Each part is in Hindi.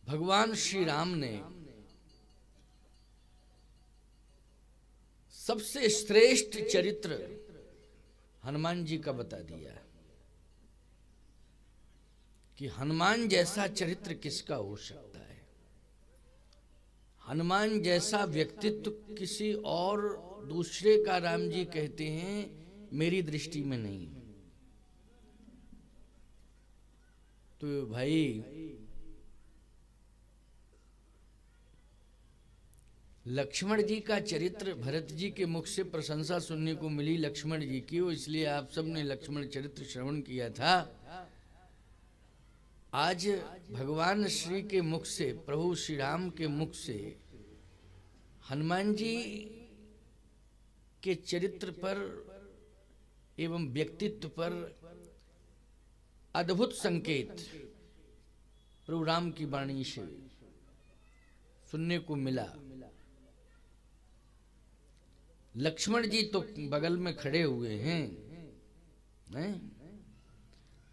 भगवान श्री राम ने सबसे श्रेष्ठ चरित्र हनुमान जी का बता दिया कि हनुमान जैसा चरित्र किसका हो सकता है। हनुमान जैसा व्यक्तित्व किसी और दूसरे का राम जी कहते हैं मेरी दृष्टि में नहीं। तो भाई लक्ष्मण जी का चरित्र भरत जी के मुख से प्रशंसा सुनने को मिली लक्ष्मण जी की, इसलिए आप सबने लक्ष्मण चरित्र श्रवण किया था। आज भगवान श्री के मुख से, प्रभु श्री राम के मुख से हनुमान जी के चरित्र पर एवं व्यक्तित्व पर अद्भुत संकेत प्रभु राम की वाणी से सुनने को मिला। लक्ष्मण जी तो बगल में खड़े हुए हैं,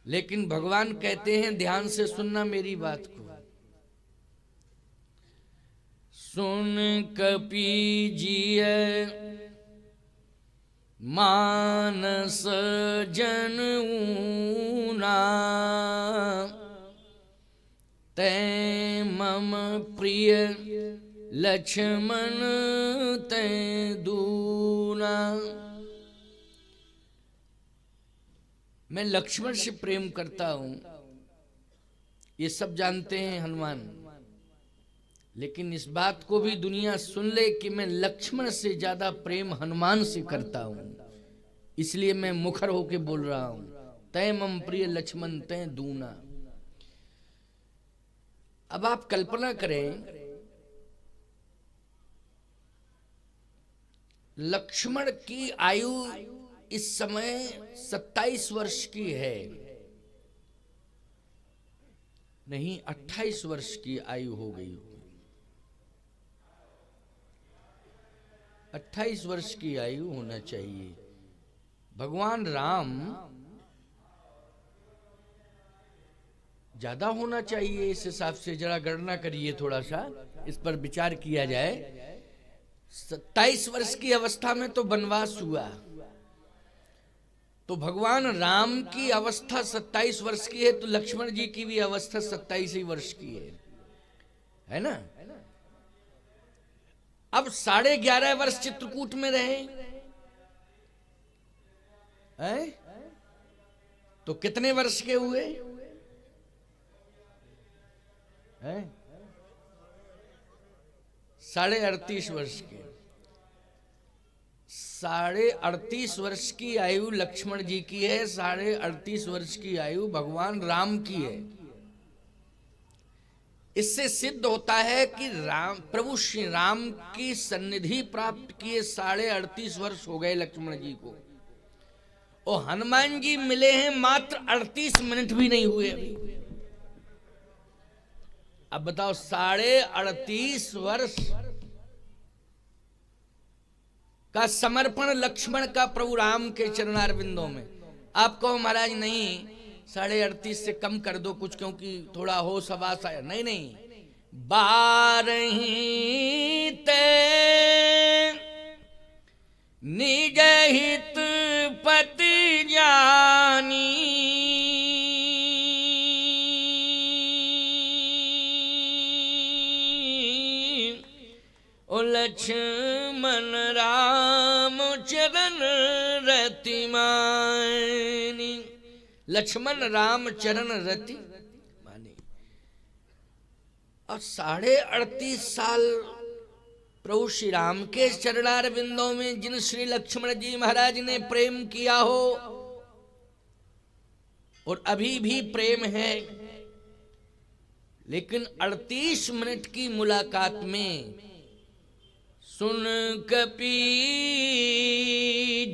लेकिन भगवान कहते हैं ध्यान से सुनना मेरी बात को। सुन कपि जिय मानस जन ऊना, तै मम प्रिय लक्ष्मण तै दूना। मैं लक्ष्मण से प्रेम करता हूं, ये सब जानते हैं हनुमान, लेकिन इस बात को भी दुनिया सुन ले कि मैं लक्ष्मण से ज्यादा प्रेम हनुमान से करता हूं, इसलिए मैं मुखर होके बोल रहा हूं तै मम प्रिय लक्ष्मण तै दूना। अब आप कल्पना करें, लक्ष्मण की आयु इस समय 27 वर्ष की है, नहीं 28 वर्ष की आयु हो गई होगी। 28 वर्ष की आयु होना चाहिए। भगवान राम ज्यादा होना चाहिए इस हिसाब से, जरा गणना करिए, थोड़ा सा इस पर विचार किया जाए। 27 वर्ष की अवस्था में तो वनवास हुआ, तो भगवान राम की अवस्था 27 वर्ष की है, तो लक्ष्मण जी की भी अवस्था 27 ही वर्ष की है ना। अब 11.5 वर्ष चित्रकूट में रहे हैं, तो कितने वर्ष के हुए हैं? 38.5 वर्ष के। 38.5 वर्ष की आयु लक्ष्मण जी की है, 38.5 वर्ष की आयु भगवान राम की है। इससे सिद्ध होता है कि राम, प्रभु श्री राम की सन्निधि प्राप्त किए 38.5 वर्ष हो गए लक्ष्मण जी को, और हनुमान जी मिले हैं मात्र 38 मिनट भी नहीं हुए अभी। अब बताओ 38.5 वर्ष का समर्पण लक्ष्मण का प्रभु राम के चरणारविंदों में। आप कहो महाराज नहीं 38.5 से कम कर दो कुछ, क्योंकि थोड़ा हो सवास आया। नहीं नहीं, 12 ते निज हित पति जानी, ओ लक्ष्मण राम चरण रति मानी। लक्ष्मण राम चरण रति मानी। और 38.5 साल प्रभु श्री राम के चरणार बिंदों में जिन श्री लक्ष्मण जी महाराज ने प्रेम किया हो, और अभी भी प्रेम है, लेकिन 38 मिनट की मुलाकात में सुन कपि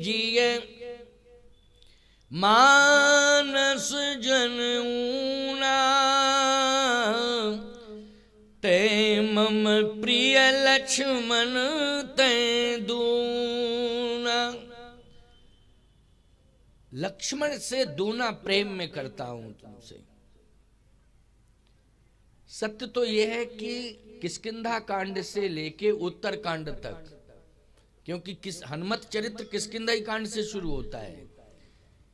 जिय मानस जन ऊना, ते मम प्रिय लक्ष्मण ते दूना। लक्ष्मण से दूना प्रेम में करता हूं तुमसे। सत्य तो यह है कि किष्किंधा कांड से लेके उत्तर कांड तक, क्योंकि हनुमत चरित्र किष्किंधा ही कांड से शुरू होता है,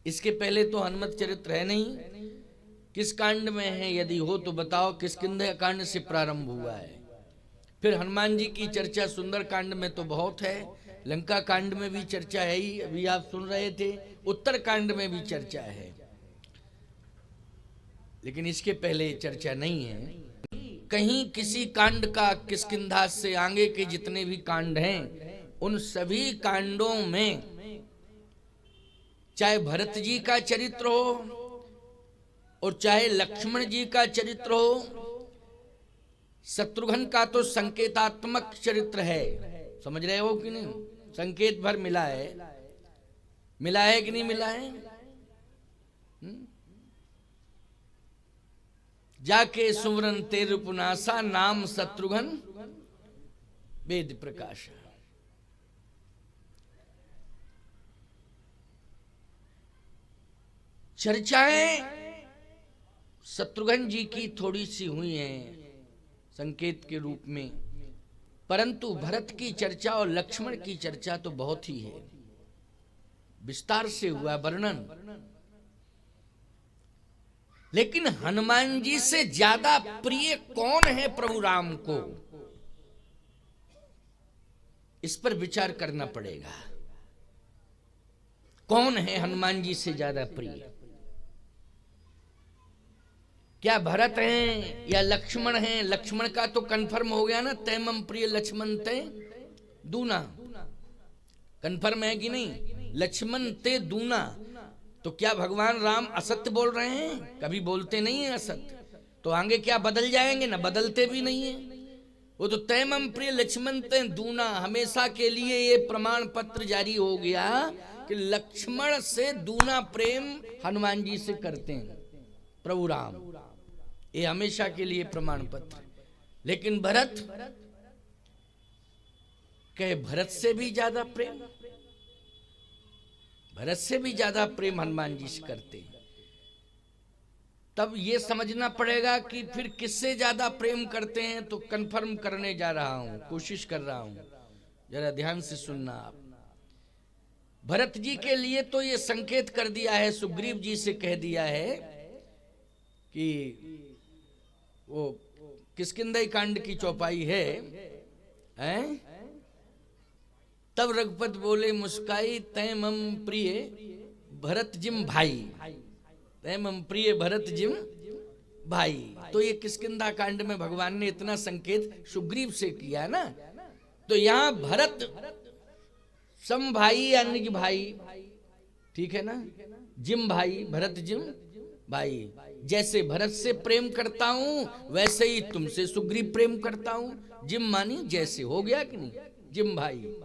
इसके पहले तो हनुमत चरित्र है नहीं। किस कांड में है, यदि हो तो बताओ। किष्किंधा कांड से प्रारंभ हुआ है। फिर हनुमान जी की चर्चा सुंदर कांड में तो बहुत है, लंका कांड में भी चर्चा है ही, अभी आप सुन रहे थे, उत्तर कांड में भी चर्चा है, लेकिन इसके पहले चर्चा नहीं है। कहीं किसी कांड का किष्किंधा से आगे के जितने भी कांड हैं, उन सभी कांडों में चाहे भरत जी का चरित्र हो और चाहे लक्ष्मण जी का चरित्र हो, शत्रुघ्न का तो संकेतात्मक चरित्र है, समझ रहे हो कि नहीं? संकेत भर मिला है, मिला है कि नहीं मिला है? जाके सुमरन तेर पुनासा, नाम शत्रुघ्न वेद प्रकाश। चर्चाएं शत्रुघ्न जी की थोड़ी सी हुई हैं संकेत के रूप में, परंतु भरत की चर्चा और लक्ष्मण की चर्चा तो बहुत ही है, विस्तार से हुआ वर्णन। लेकिन हनुमान जी से ज्यादा प्रिय कौन है प्रभु राम को, इस पर विचार करना पड़ेगा। कौन है हनुमान जी से ज्यादा प्रिय? क्या भरत हैं या लक्ष्मण हैं? लक्ष्मण का तो कंफर्म हो गया ना, तैमम प्रिय लक्ष्मण ते दूना, कंफर्म है कि नहीं? लक्ष्मण ते दूना। तो क्या भगवान राम असत्य बोल रहे हैं? कभी बोलते नहीं है असत्य, तो आगे क्या बदल जाएंगे? ना बदलते भी नहीं है। वो तो तैमम प्रिय लक्ष्मण ते दूना, हमेशा के लिए ये प्रमाण पत्र जारी हो गया कि लक्ष्मण से दूना प्रेम हनुमान जी से करते हैं प्रभु राम, ये हमेशा के लिए प्रमाण पत्र। लेकिन भरत, कहे भरत से भी ज्यादा प्रेम, भरत से भी ज्यादा प्रेम हनुमान जी से करते हैं। तब ये समझना पड़ेगा कि फिर किससे ज्यादा प्रेम करते हैं, तो कंफर्म करने जा रहा हूं, कोशिश कर रहा हूं, जरा ध्यान से सुनना आप। भरत जी के लिए तो ये संकेत कर दिया है, सुग्रीव जी से कह दिया है कि वो किष्किंधा कांड की चौपाई है, हैं? तब रघुपत बोले मुस्काई, तैमम प्रिय भरत जिम भाई, तैमम प्रिय भरत जिम भाई। तो ये किष्किंधा कांड में भगवान ने इतना संकेत सुग्रीव से किया ना, तो यहां भरत सम भाई या निज भाई, ठीक है ना? जिम भाई, भरत जिम भाई। जैसे भरत से प्रेम करता हूं वैसे ही तुमसे सुग्रीव प्रेम करता हूं। जिम मानी जैसे, हो गया कि नहीं? जिम भाई।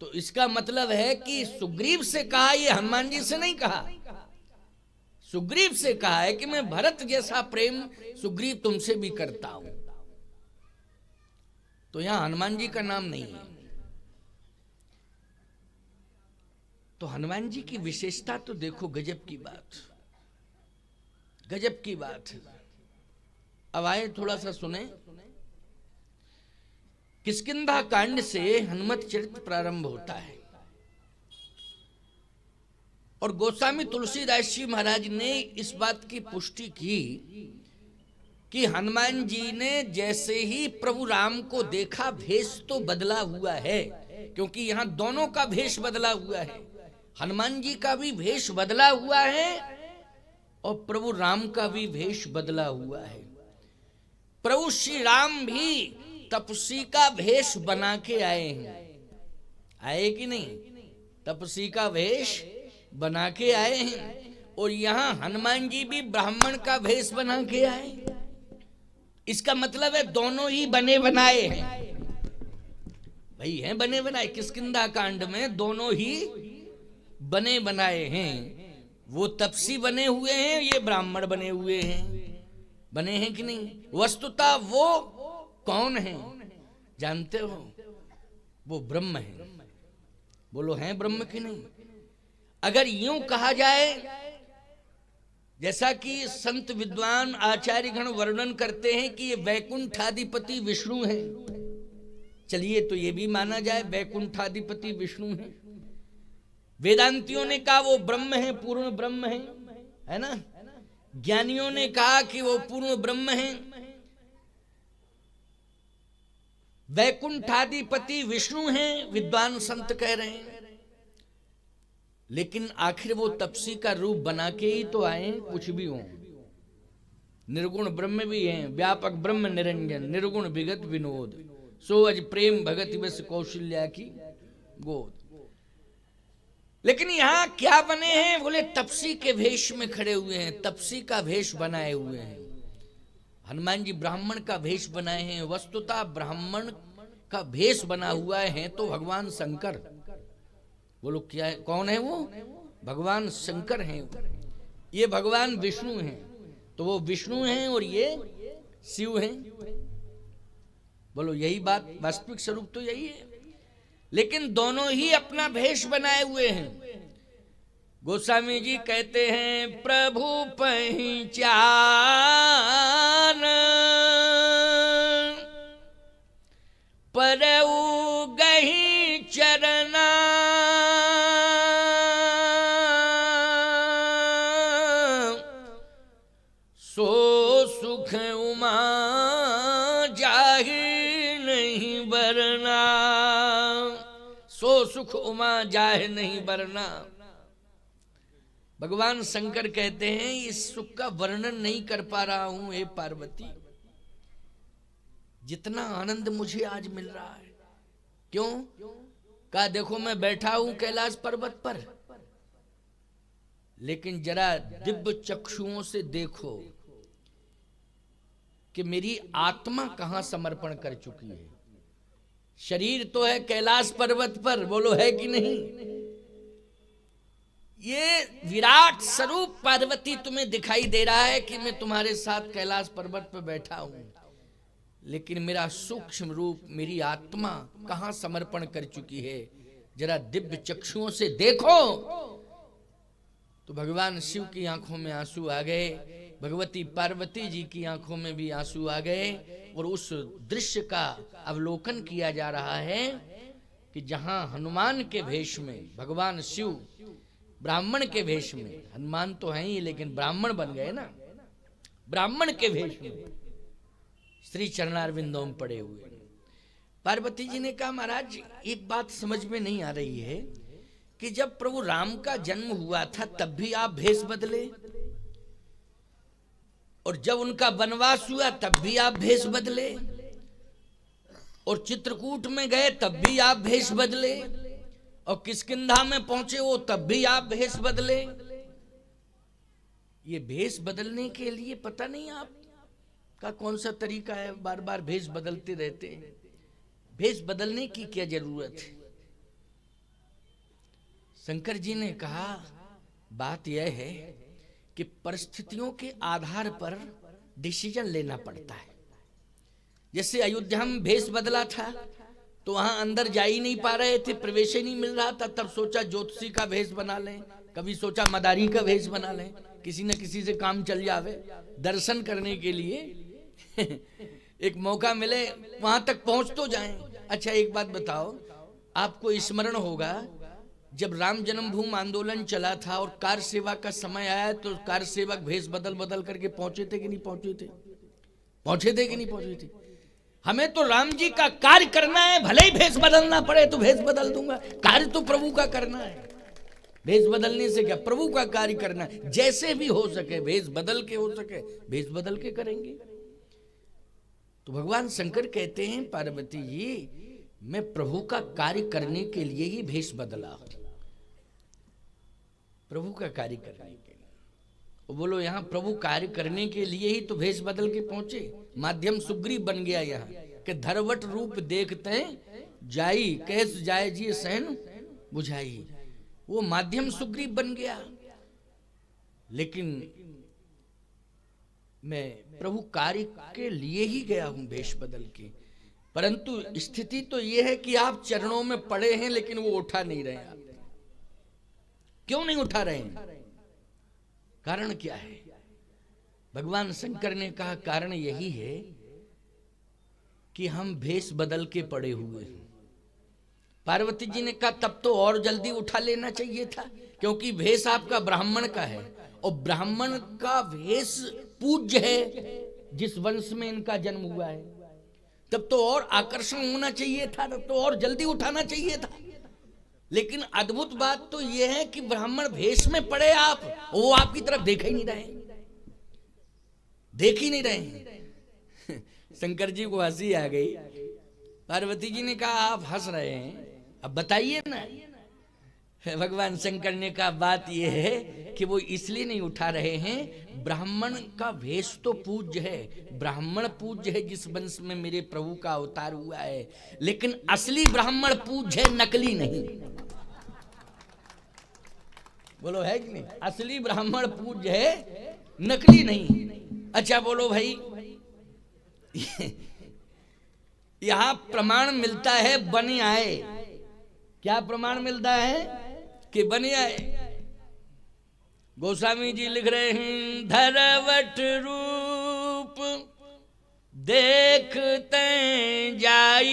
तो इसका मतलब है कि सुग्रीव से कहा, ये हनुमान जी से नहीं कहा, सुग्रीव से कहा है कि मैं भरत जैसा प्रेम सुग्रीव तुमसे भी करता हूं। तो यहां हनुमान जी का नाम नहीं है। तो हनुमान जी की विशेषता तो देखो, गजब की बात, गजब की बात। अब आए थोड़ा सा सुने। किष्किंधा कांड से हनुमत चरित्र प्रारंभ होता है, और गोस्वामी तुलसीदास जी महाराज ने इस बात की पुष्टि की कि हनुमान जी ने जैसे ही प्रभु राम को देखा, भेष तो बदला हुआ है, क्योंकि यहां दोनों का भेष बदला हुआ है। हनुमान जी का भी भेष बदला हुआ है और प्रभु राम का भी भेष बदला हुआ है। प्रभु श्री राम भी तपसी का भेष बना के आए हैं, आए कि नहीं? तपसी का भेष बना के आए हैं, और यहां हनुमान जी भी ब्राह्मण का भेष बना के आए। इसका मतलब है दोनों ही बने बनाए हैं, भाई हैं बने बनाए। किष्किंधा कांड में दोनों ही बने बनाए हैं, वो तपसी बने हुए हैं, ये ब्राह्मण बने हुए हैं। बने हैं कि नहीं? वस्तुतः वो कौन है जानते हो? वो ब्रह्म है। बोलो हैं ब्रह्म कि नहीं? अगर यूं कहा जाए जैसा कि संत विद्वान आचार्य गण वर्णन करते हैं कि ये वैकुंठाधिपति विष्णु हैं। चलिए तो ये भी माना जाए वैकुंठाधिपति विष्णु हैं। वेदांतियों ने कहा वो ब्रह्म है, पूर्ण ब्रह्म है ना। ज्ञानियों ने कहा कि वो पूर्ण ब्रह्म है। वैकुंठाधिपति विष्णु हैं, विद्वान संत कह रहे हैं। लेकिन आखिर वो तपसी का रूप बना के ही तो आए, कुछ भी हो। निर्गुण ब्रह्म भी हैं, व्यापक ब्रह्म निरंजन, निर्गुण विगत विनोद, सो अज प्रेम भगति बस कौशल्या की गोद। लेकिन यहां क्या बने हैं? बोले तपसी के भेष में खड़े हुए हैं, तपसी का भेष बनाए हुए हैं। हनुमान जी ब्राह्मण का भेष बनाए हैं। वस्तुतः ब्राह्मण का भेष बना हुआ है तो भगवान शंकर। बोलो क्या है, कौन है वो? भगवान शंकर हैं। ये भगवान विष्णु हैं, तो वो विष्णु हैं और ये शिव हैं। बोलो यही बात, वास्तविक स्वरूप तो यही है। लेकिन दोनों ही अपना भेष बनाए हुए हैं। गोस्वामी जी कहते हैं प्रभु पहचान परऊ गही चरना, सो सुख उमा जाहि नहीं बरना, सो सुख उमा जाहि नहीं बरना। भगवान शंकर कहते हैं इस सुख का वर्णन नहीं कर पा रहा हूं हे पार्वती, जितना आनंद मुझे आज मिल रहा है। क्यों? कहा देखो मैं बैठा हूं कैलाश पर्वत पर, लेकिन जरा दिव्य चक्षुओं से देखो कि मेरी आत्मा कहां समर्पण कर चुकी है। शरीर तो है कैलाश पर्वत पर, बोलो है कि नहीं? ये विराट स्वरूप पार्वती तुम्हें दिखाई दे रहा है कि मैं तुम्हारे साथ कैलाश पर्वत पर बैठा हूं, लेकिन मेरा सूक्ष्म रूप, मेरी आत्मा कहां समर्पण कर चुकी है। जरा दिव्य चक्षुओं से देखो। तो भगवान शिव की आंखों में आंसू आ गए, भगवती पार्वती जी की आंखों में भी आंसू आ गए, और उस दृश्य का अवलोकन किया जा रहा है कि जहां हनुमान के वेश में भगवान शिव ब्राह्मण के वेश में, हनुमान तो हैं ही लेकिन ब्राह्मण बन गए ना, ब्राह्मण के वेश में श्री चरणारविंदों में पड़े हुए। पार्वती जी ने कहा महाराज एक बात समझ में नहीं आ रही है कि जब प्रभु राम का जन्म हुआ था तब भी आप भेष बदले, और जब उनका वनवास हुआ तब भी आप भेष बदले, और चित्रकूट में गए तब भी आप भेष बदले, और किष्किंधा में पहुंचे वो तब भी आप भेष बदले। ये भेष बदलने के लिए पता नहीं आप का कौन सा तरीका है, बार बार भेष बदलते रहते हैं। भेष बदलने की क्या जरूरत है? शंकर जी ने कहा बात यह है कि परिस्थितियों के आधार पर डिसीजन लेना पड़ता है। जैसे अयोध्या में भेष बदला था तो वहां अंदर जा ही नहीं पा रहे थे, प्रवेश ही नहीं मिल रहा था, तब सोचा ज्योतिषी का भेष बना लें, कभी सोचा मदारी का भेष बना लें, किसी न किसी से काम चल जावे, दर्शन करने के लिए एक मौका मिले, वहां तक पहुंच तो जाएं। अच्छा एक बात बताओ, आपको स्मरण होगा जब राम जन्मभूमि आंदोलन चला था और कार सेवा का समय आया तो कार सेवक भेष बदल बदल करके पहुंचे थे कि नहीं पहुंचे थे? पहुंचे थे कि नहीं पहुंचे थे? हमें तो राम जी का कार्य करना है, भले ही भेष बदलना पड़े तो भेष बदल दूंगा, कार्य तो प्रभु का करना है। भेष बदलने से क्या, प्रभु का कार्य करना है, जैसे भी हो सके भेष बदल के हो सके भेष बदल के करेंगे। तो भगवान शंकर कहते हैं पार्वती जी मैं प्रभु का कार्य करने के लिए ही भेष बदला हूं, प्रभु का कार्य करने के लिए। बोलो यहाँ प्रभु कार्य करने के लिए ही तो भेष बदल के पहुंचे। माध्यम सुग्रीव बन गया यहाँ कि धरवट रूप देखते जाई, कैस जाए जी सहन बुझाई, वो माध्यम सुग्रीव बन गया। लेकिन मैं प्रभु कार्य के लिए ही गया हूं भेष बदल के। परंतु स्थिति तो यह है कि आप चरणों में पड़े हैं लेकिन वो उठा नहीं रहे। आप क्यों नहीं उठा रहे हैं? कारण क्या है? भगवान शंकर ने कहा कारण यही है कि हम भेष बदल के पड़े हुए हैं। पार्वती जी ने कहा तब तो और जल्दी उठा लेना चाहिए था, क्योंकि भेष आपका ब्राह्मण का है और ब्राह्मण का भेष पूज्य है जिस वंश में इनका जन्म हुआ है। तब तो और आकर्षण होना चाहिए था, तब तो और जल्दी उठाना चाहिए था। लेकिन अद्भुत बात तो यह है कि ब्राह्मण भेष में पड़े आप, वो आपकी तरफ देख ही नहीं रहे, देख ही नहीं रहे। शंकर जी को हंसी आ गई। पार्वती जी ने कहा आप हंस रहे हैं, अब बताइए ना। भगवान शंकर ने कहा बात यह है कि वो इसलिए नहीं उठा रहे हैं, ब्राह्मण का भेष तो पूज्य है, ब्राह्मण पूज्य है जिस वंश में मेरे प्रभु का अवतार हुआ है, लेकिन असली ब्राह्मण पूज्य है, नकली नहीं। बोलो है कि नहीं? असली ब्राह्मण पूज्य है, नकली नहीं। अच्छा बोलो भाई, यहां प्रमाण मिलता है बने आए। क्या प्रमाण मिलता है? कि बने आए। गोस्वामी जी लिख रहे हैं, धरवट रूप देखते जाई,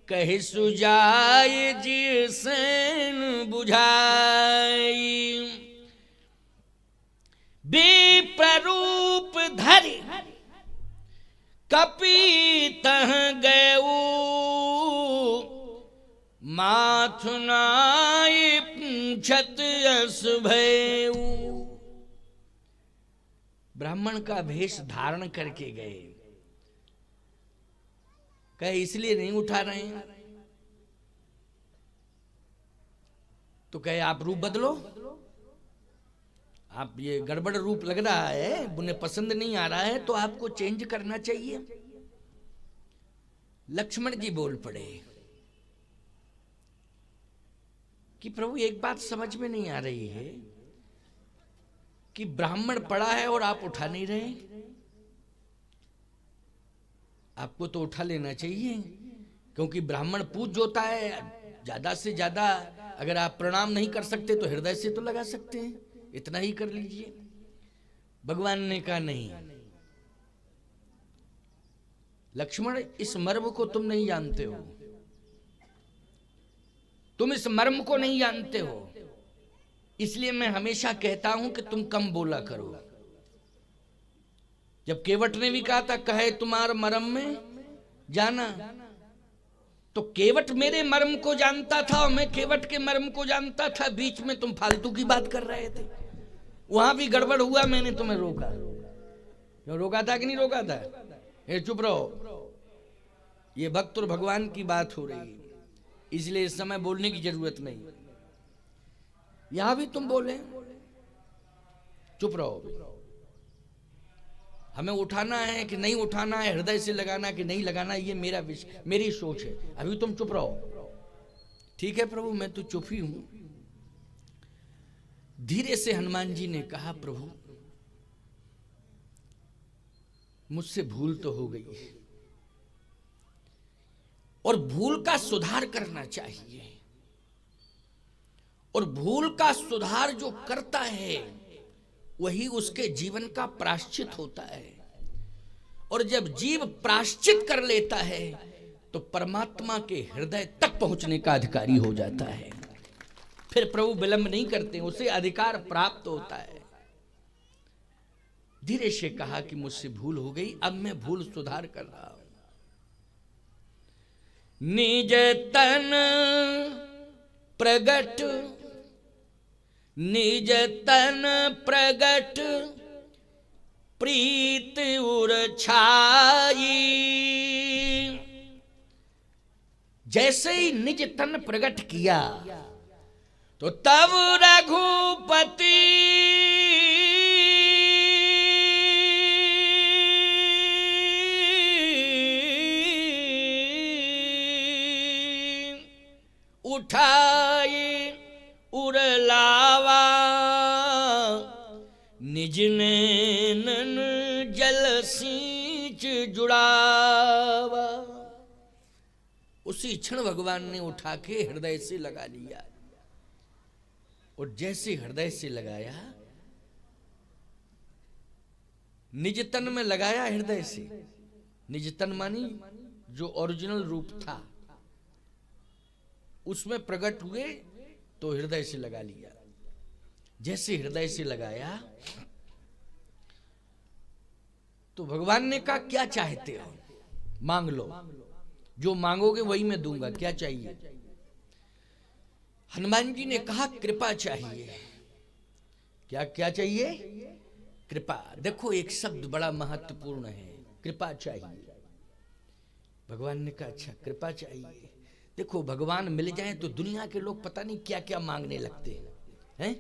कहि सुजाय जिसेन बुझाई। विप्ररूप धरि कपि तह गयऊ, माथुनाई पूछत यस भयऊ। ब्राह्मण का भेष धारण करके गए, कहे इसलिए नहीं उठा रहे हैं। तो कहे आप रूप बदलो, आप ये गड़बड़ रूप लग रहा है, उन्हें पसंद नहीं आ रहा है, तो आपको चेंज करना चाहिए। लक्ष्मण जी बोल पड़े कि प्रभु एक बात समझ में नहीं आ रही है कि ब्राह्मण पड़ा है और आप उठा नहीं रहे, आपको तो उठा लेना चाहिए, क्योंकि ब्राह्मण पूज्य होता है। ज्यादा से ज्यादा अगर आप प्रणाम नहीं कर सकते तो हृदय से तो लगा सकते हैं, इतना ही कर लीजिए। भगवान ने कहा नहीं लक्ष्मण, इस मर्म को तुम नहीं जानते हो, तुम इस मर्म को नहीं जानते हो, इसलिए मैं हमेशा कहता हूं कि तुम कम बोला करो। जब केवट ने भी कहा था कहे तुम्हार मर्म में जाना, तो केवट मेरे मर्म को जानता था और मैं केवट के मर्म को जानता था, बीच में तुम फालतू की बात कर रहे थे। वहां भी गड़बड़ हुआ, मैंने तुम्हें रोका। क्यों रोका था कि नहीं रोका था? ये चुप रहो, ये भक्त और भगवान की बात हो रही है, इसलिए इस समय बोलने की जरूरत नहीं। यहां भी तुम बोले, चुप रहो। हमें उठाना है कि नहीं उठाना है, हृदय से लगाना कि नहीं लगाना, ये मेरा विषय, मेरी सोच है। अभी तुम चुप रहो। ठीक है प्रभु, मैं तो चुप ही हूं। धीरे से हनुमान जी ने कहा प्रभु मुझसे भूल तो हो गई है और भूल का सुधार करना चाहिए, और भूल का सुधार जो करता है वही उसके जीवन का प्रायश्चित होता है। और जब जीव प्रायश्चित कर लेता है तो परमात्मा के हृदय तक पहुंचने का अधिकारी हो जाता है। फिर प्रभु विलंब नहीं करते, उसे अधिकार प्राप्त होता है। धीरे से कहा कि मुझसे भूल हो गई, अब मैं भूल सुधार कर रहा हूं। निज तन प्रगट, निज तन प्रगट प्रीत उर छाई। जैसे ही निज तन प्रगट किया तो तब रघुपति उठाए उरलावा, निज नैनन जल सींच जुड़ावा। उसी क्षण भगवान ने उठा के हृदय से लगा लिया, और जैसे हृदय से लगाया निज तन में लगाया हृदय से। निज तन मानी जो ओरिजिनल रूप था उसमें प्रकट हुए तो हृदय से लगा लिया। जैसे हृदय से लगाया तो भगवान ने कहा क्या चाहते हो, मांग लो, जो मांगोगे वही मैं दूंगा, क्या चाहिए। हनुमान जी ने कहा कृपा चाहिए। क्या क्या चाहिए? कृपा। देखो एक शब्द बड़ा महत्वपूर्ण है, कृपा चाहिए। भगवान ने कहा अच्छा कृपा चाहिए। देखो भगवान मिल जाए तो दुनिया के लोग पता नहीं क्या क्या मांगने लगते हैं।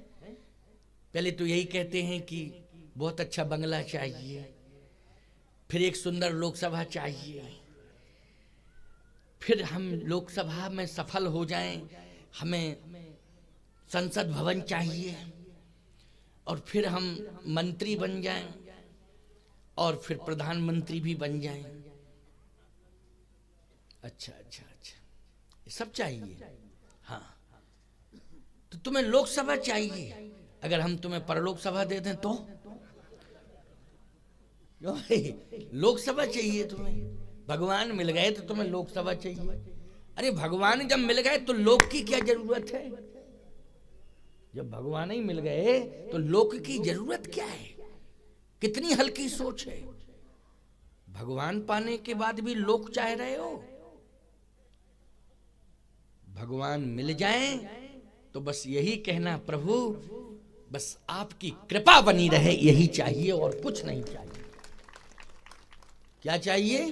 पहले तो यही कहते हैं कि बहुत अच्छा बंगला चाहिए, फिर एक सुंदर लोकसभा चाहिए, फिर हम लोकसभा में सफल हो जाएं, हमें संसद भवन चाहिए, और फिर हम मंत्री बन जाएं, और फिर प्रधानमंत्री भी बन जाएं। अच्छा अच्छा अच्छा, ये सब चाहिए। हाँ, तो तुम्हें लोकसभा चाहिए, अगर हम तुम्हें परलोक सभा दे दें तो? लोकसभा चाहिए तुम्हें, भगवान मिल गए तो तुम्हें लोकसभा चाहिए। अरे भगवान जब मिल गए तो लोक की क्या जरूरत है? जब भगवान ही मिल गए तो लोक की जरूरत क्या है? कितनी हल्की सोच है। भगवान पाने के बाद भी लोक चाह रहे हो? भगवान मिल जाए तो बस यही कहना, प्रभु बस आपकी कृपा बनी रहे, यही चाहिए और कुछ नहीं चाहिए। क्या चाहिए?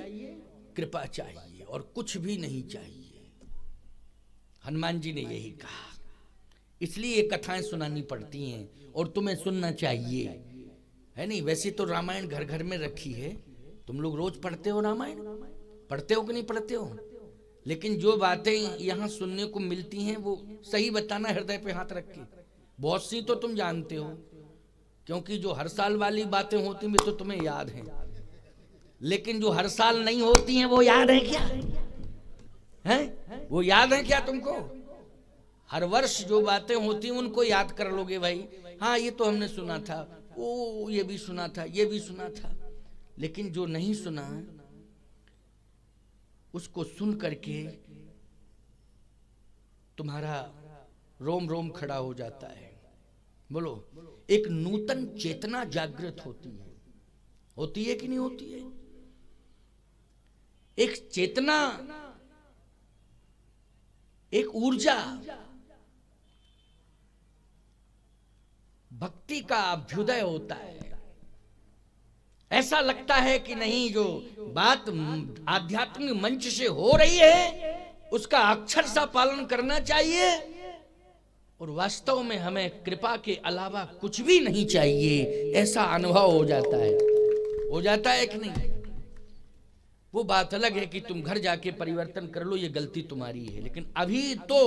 कृपा चाहिए और कुछ भी नहीं चाहिए। हनुमान जी ने यही कहा। इसलिए ये कथाएं सुनानी पड़ती हैं और तुम्हें सुनना चाहिए, है नहीं? वैसे तो रामायण घर घर में रखी है, तुम लोग रोज पढ़ते हो रामायण, पढ़ते हो कि नहीं पढ़ते हो? लेकिन जो बातें यहाँ सुनने को मिलती हैं वो सही बताना हृदय पे हाथ रख के। बहुत सी तो तुम जानते हो, क्योंकि जो हर साल वाली बातें होती हैं तो तुम्हें याद हैं, लेकिन जो हर साल नहीं होती हैं वो याद है क्या? हैं? वो याद है क्या तुमको? हर वर्ष जो बातें होती हैं उनको याद कर लोगे भाई, हाँ ये तो हमने सुना था, ओ ये भी सुना था, ये भी सुना था। लेकिन जो नहीं सुना उसको सुन करके तुम्हारा रोम रोम खड़ा हो जाता है। बोलो, एक नूतन चेतना जागृत होती है कि नहीं होती है? एक चेतना, एक ऊर्जा, भक्ति का अभ्युदय होता है। ऐसा लगता है कि नहीं, जो बात आध्यात्मिक मंच से हो रही है उसका अक्षर सा पालन करना चाहिए, और वास्तव में हमें कृपा के अलावा कुछ भी नहीं चाहिए, ऐसा अनुभव हो जाता है। हो जाता है कि नहीं? वो बात अलग है कि तुम घर जाके परिवर्तन कर लो, ये गलती तुम्हारी है, लेकिन अभी तो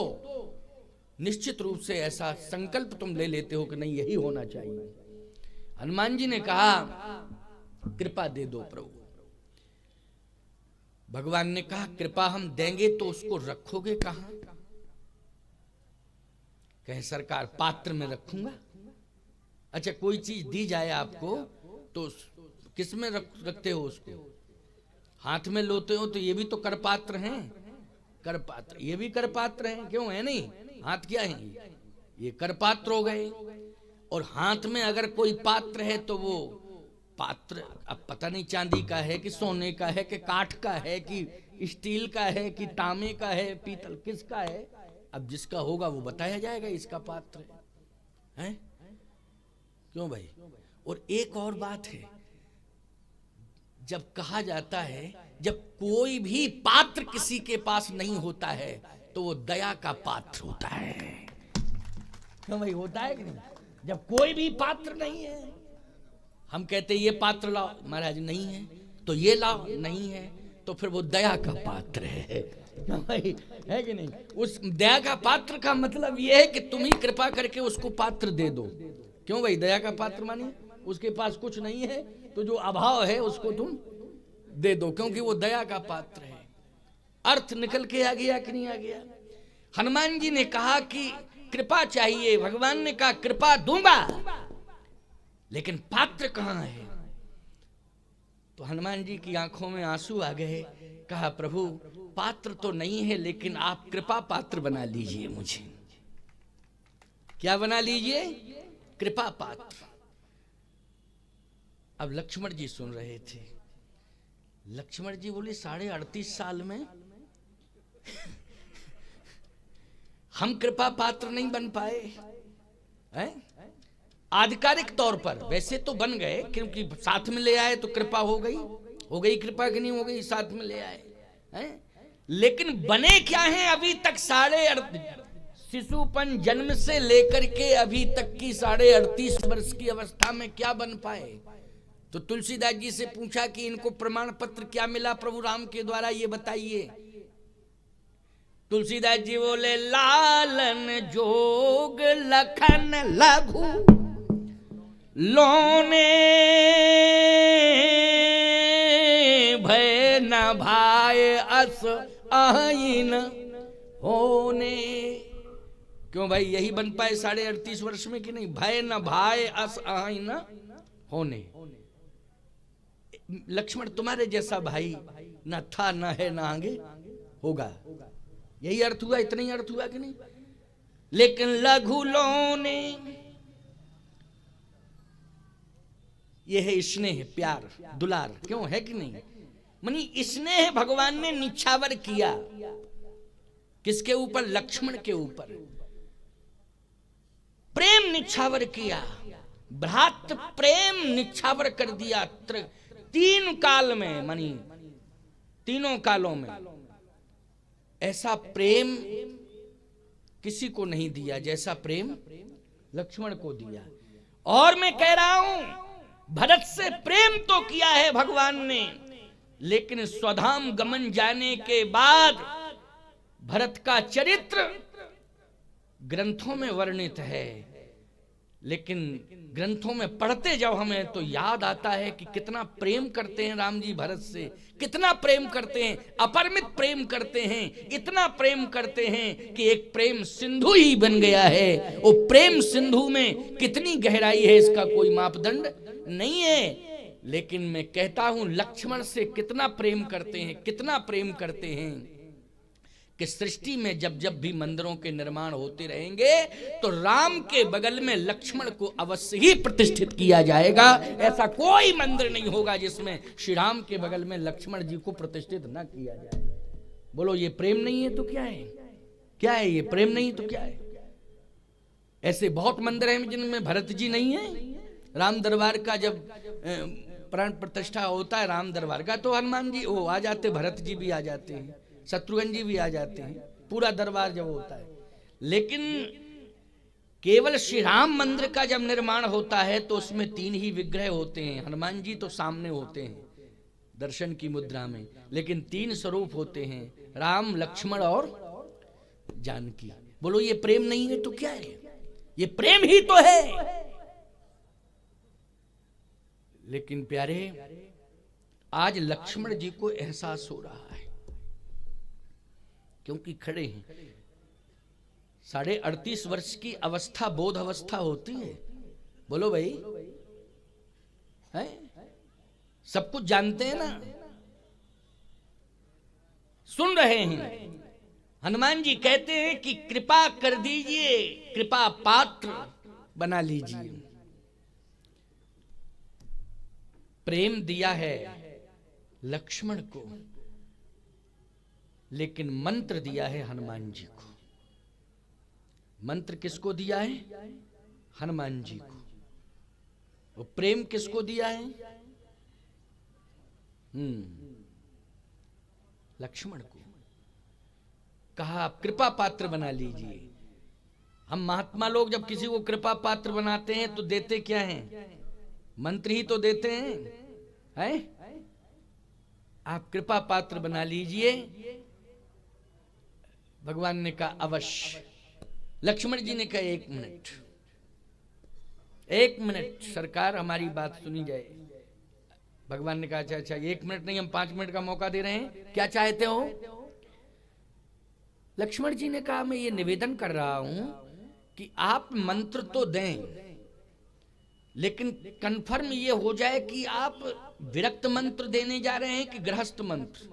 निश्चित रूप से ऐसा संकल्प तुम ले लेते हो कि नहीं यही होना चाहिए। हनुमान जी ने कहा कृपा दे दो प्रभु। भगवान ने कहा कृपा हम देंगे तो उसको रखोगे कहां? कहे सरकार पात्र में रखूंगा। अच्छा, कोई चीज दी जाए आपको तो किस में रखते हो उसको? हाथ में लोते हो तो ये भी तो कर पात्र हैं, कर पात्र, ये भी कर पात्र हैं, क्यों है नहीं? हाथ क्या है? ये कर पात्र हो गए। और हाथ में अगर कोई पात्र है तो वो पात्र अब पता नहीं चांदी का है कि सोने का है कि काठ का है कि स्टील का है कि तांबे का है, पीतल किसका है? अब जिसका होगा वो बताया जाएगा इसका पात्र है। क्यों भाई? और एक और बात है, जब कहा जाता है जब कोई भी पात्र किसी के पास नहीं होता है तो वो दया का पात्र होता है। क्यों भाई? होता है कि नहीं? जब कोई भी पात्र नहीं है, हम कहते ये पात्र लाओ, महाराज नहीं है, तो ये लाओ, नहीं है, तो फिर वो दया का पात्र है। क्यों भाई? है कि नहीं? उस दया का पात्र का मतलब ये है कि तुम ही कृपा करके उसको पात्र दे दो। क्यों भाई? दया का पात्र मानिए उसके पास कुछ नहीं है तो जो अभाव है उसको तुम दे दो, क्योंकि वो दया का पात्र है। अर्थ निकल के आ गया कि नहीं आ गया? हनुमान जी ने कहा कि कृपा चाहिए, भगवान ने कहा कृपा दूंगा, लेकिन पात्र कहां है? तो हनुमान जी की आंखों में आंसू आ गए। कहा प्रभु पात्र तो नहीं है, लेकिन आप कृपा पात्र बना लीजिए मुझे। क्या बना लीजिए? कृपा पात्र। अब लक्ष्मण जी सुन रहे थे। लक्ष्मण जी बोले 38.5 साल में हम कृपा पात्र नहीं बन पाए हैं? आधिकारिक तौर पर वैसे तो बन गए, क्योंकि साथ में ले आए तो कृपा हो गई कृपा की नहीं हो गई, साथ में ले आए हैं? लेकिन बने क्या हैं अभी तक? शिशुपन जन्म से लेकर के अभी तक की 38.5 वर्ष की अवस्था में क्या बन पाए? तो तुलसीदास जी से पूछा कि इनको प्रमाण पत्र क्या मिला प्रभु राम के द्वारा, ये बताइए। तुलसीदास जी बोले लालन जोग लखन लघु लोने भय न भाय अस आइन होने। क्यों भाई यही बन पाए 38.5 वर्ष में कि नहीं? भय न भाय अस आइन होने। लक्ष्मण तुम्हारे जैसा भाई न था, न है, न आगे होगा। यही अर्थ हुआ, इतना ही अर्थ हुआ कि नहीं? लेकिन लघु लोने, यह है स्नेह, प्यार, दुलार, क्यों है कि नहीं? मनी स्नेह भगवान ने निछावर किया किसके ऊपर? लक्ष्मण के ऊपर प्रेम निछावर किया, भ्रात प्रेम निछावर कर दिया। 3 काल में, मानी तीनों कालों में ऐसा प्रेम किसी को नहीं दिया जैसा प्रेम लक्ष्मण को दिया। और मैं कह रहा हूं भरत से प्रेम तो किया है भगवान ने, लेकिन स्वधाम गमन जाने के बाद भरत का चरित्र ग्रंथों में वर्णित है, लेकिन ग्रंथों में पढ़ते जब हमें तो याद आता है कि कितना प्रेम करते हैं राम जी भरत से, कितना प्रेम करते हैं, अपरिमित प्रेम करते हैं, इतना प्रेम करते हैं कि एक प्रेम सिंधु ही बन गया है। वो प्रेम सिंधु में कितनी गहराई है इसका कोई मापदंड नहीं है। लेकिन मैं कहता हूं लक्ष्मण से कितना प्रेम करते हैं, कितना प्रेम करते हैं कि सृष्टि में जब जब भी मंदिरों के निर्माण होते रहेंगे तो राम के बगल में लक्ष्मण को अवश्य ही प्रतिष्ठित किया जाएगा। ऐसा कोई मंदिर नहीं होगा जिसमें श्री राम के बगल में लक्ष्मण जी को प्रतिष्ठित न किया जाए। बोलो ये प्रेम नहीं है तो क्या है? क्या है ये? प्रेम नहीं तो क्या है? ऐसे बहुत मंदिर हैं जिनमें भरत जी नहीं है। राम दरबार का जब प्राण प्रतिष्ठा होता है राम दरबार का, तो हनुमान जी वो आ जाते, भरत जी भी आ जाते हैं, शत्रुघ्न जी भी आ जाते हैं, पूरा दरबार जब होता है। लेकिन केवल श्री राम मंदिर का जब निर्माण होता है तो उसमें 3 ही विग्रह होते हैं। हनुमान जी तो सामने होते हैं दर्शन की मुद्रा में, लेकिन 3 स्वरूप होते हैं, राम, लक्ष्मण और जानकी। बोलो ये प्रेम नहीं है तो क्या है? ये प्रेम ही तो है। लेकिन प्यारे आज लक्ष्मण जी को एहसास हो रहा है, क्योंकि खड़े हैं। 38.5 वर्ष की अवस्था बोध अवस्था होती है। बोलो भाई, है? सब कुछ जानते हैं ना, सुन रहे हैं। हनुमान जी कहते हैं कि कृपा कर दीजिए, कृपा पात्र बना लीजिए। प्रेम दिया है लक्ष्मण को, लेकिन मंत्र दिया है हनुमान जी को। मंत्र किसको दिया है? हनुमान जी को। वो प्रेम किसको दिया है? लक्ष्मण को। कहा आप कृपा पात्र बना लीजिए। हम महात्मा लोग जब किसी को कृपा पात्र बनाते हैं तो देते क्या हैं? मंत्र ही तो देते हैं। आप कृपा पात्र बना लीजिए। भगवान ने कहा अवश्य। लक्ष्मण जी ने कहा 1 मिनट, 1 मिनट सरकार हमारी बात सुनी जाए। भगवान ने कहा अच्छा अच्छा 1 मिनट नहीं, हम 5 मिनट का मौका दे रहे हैं, क्या चाहते हो? लक्ष्मण जी ने कहा मैं ये निवेदन कर रहा हूं कि आप मंत्र तो दें, लेकिन कंफर्म ये हो जाए कि आप विरक्त मंत्र देने जा रहे हैं कि गृहस्थ मंत्र।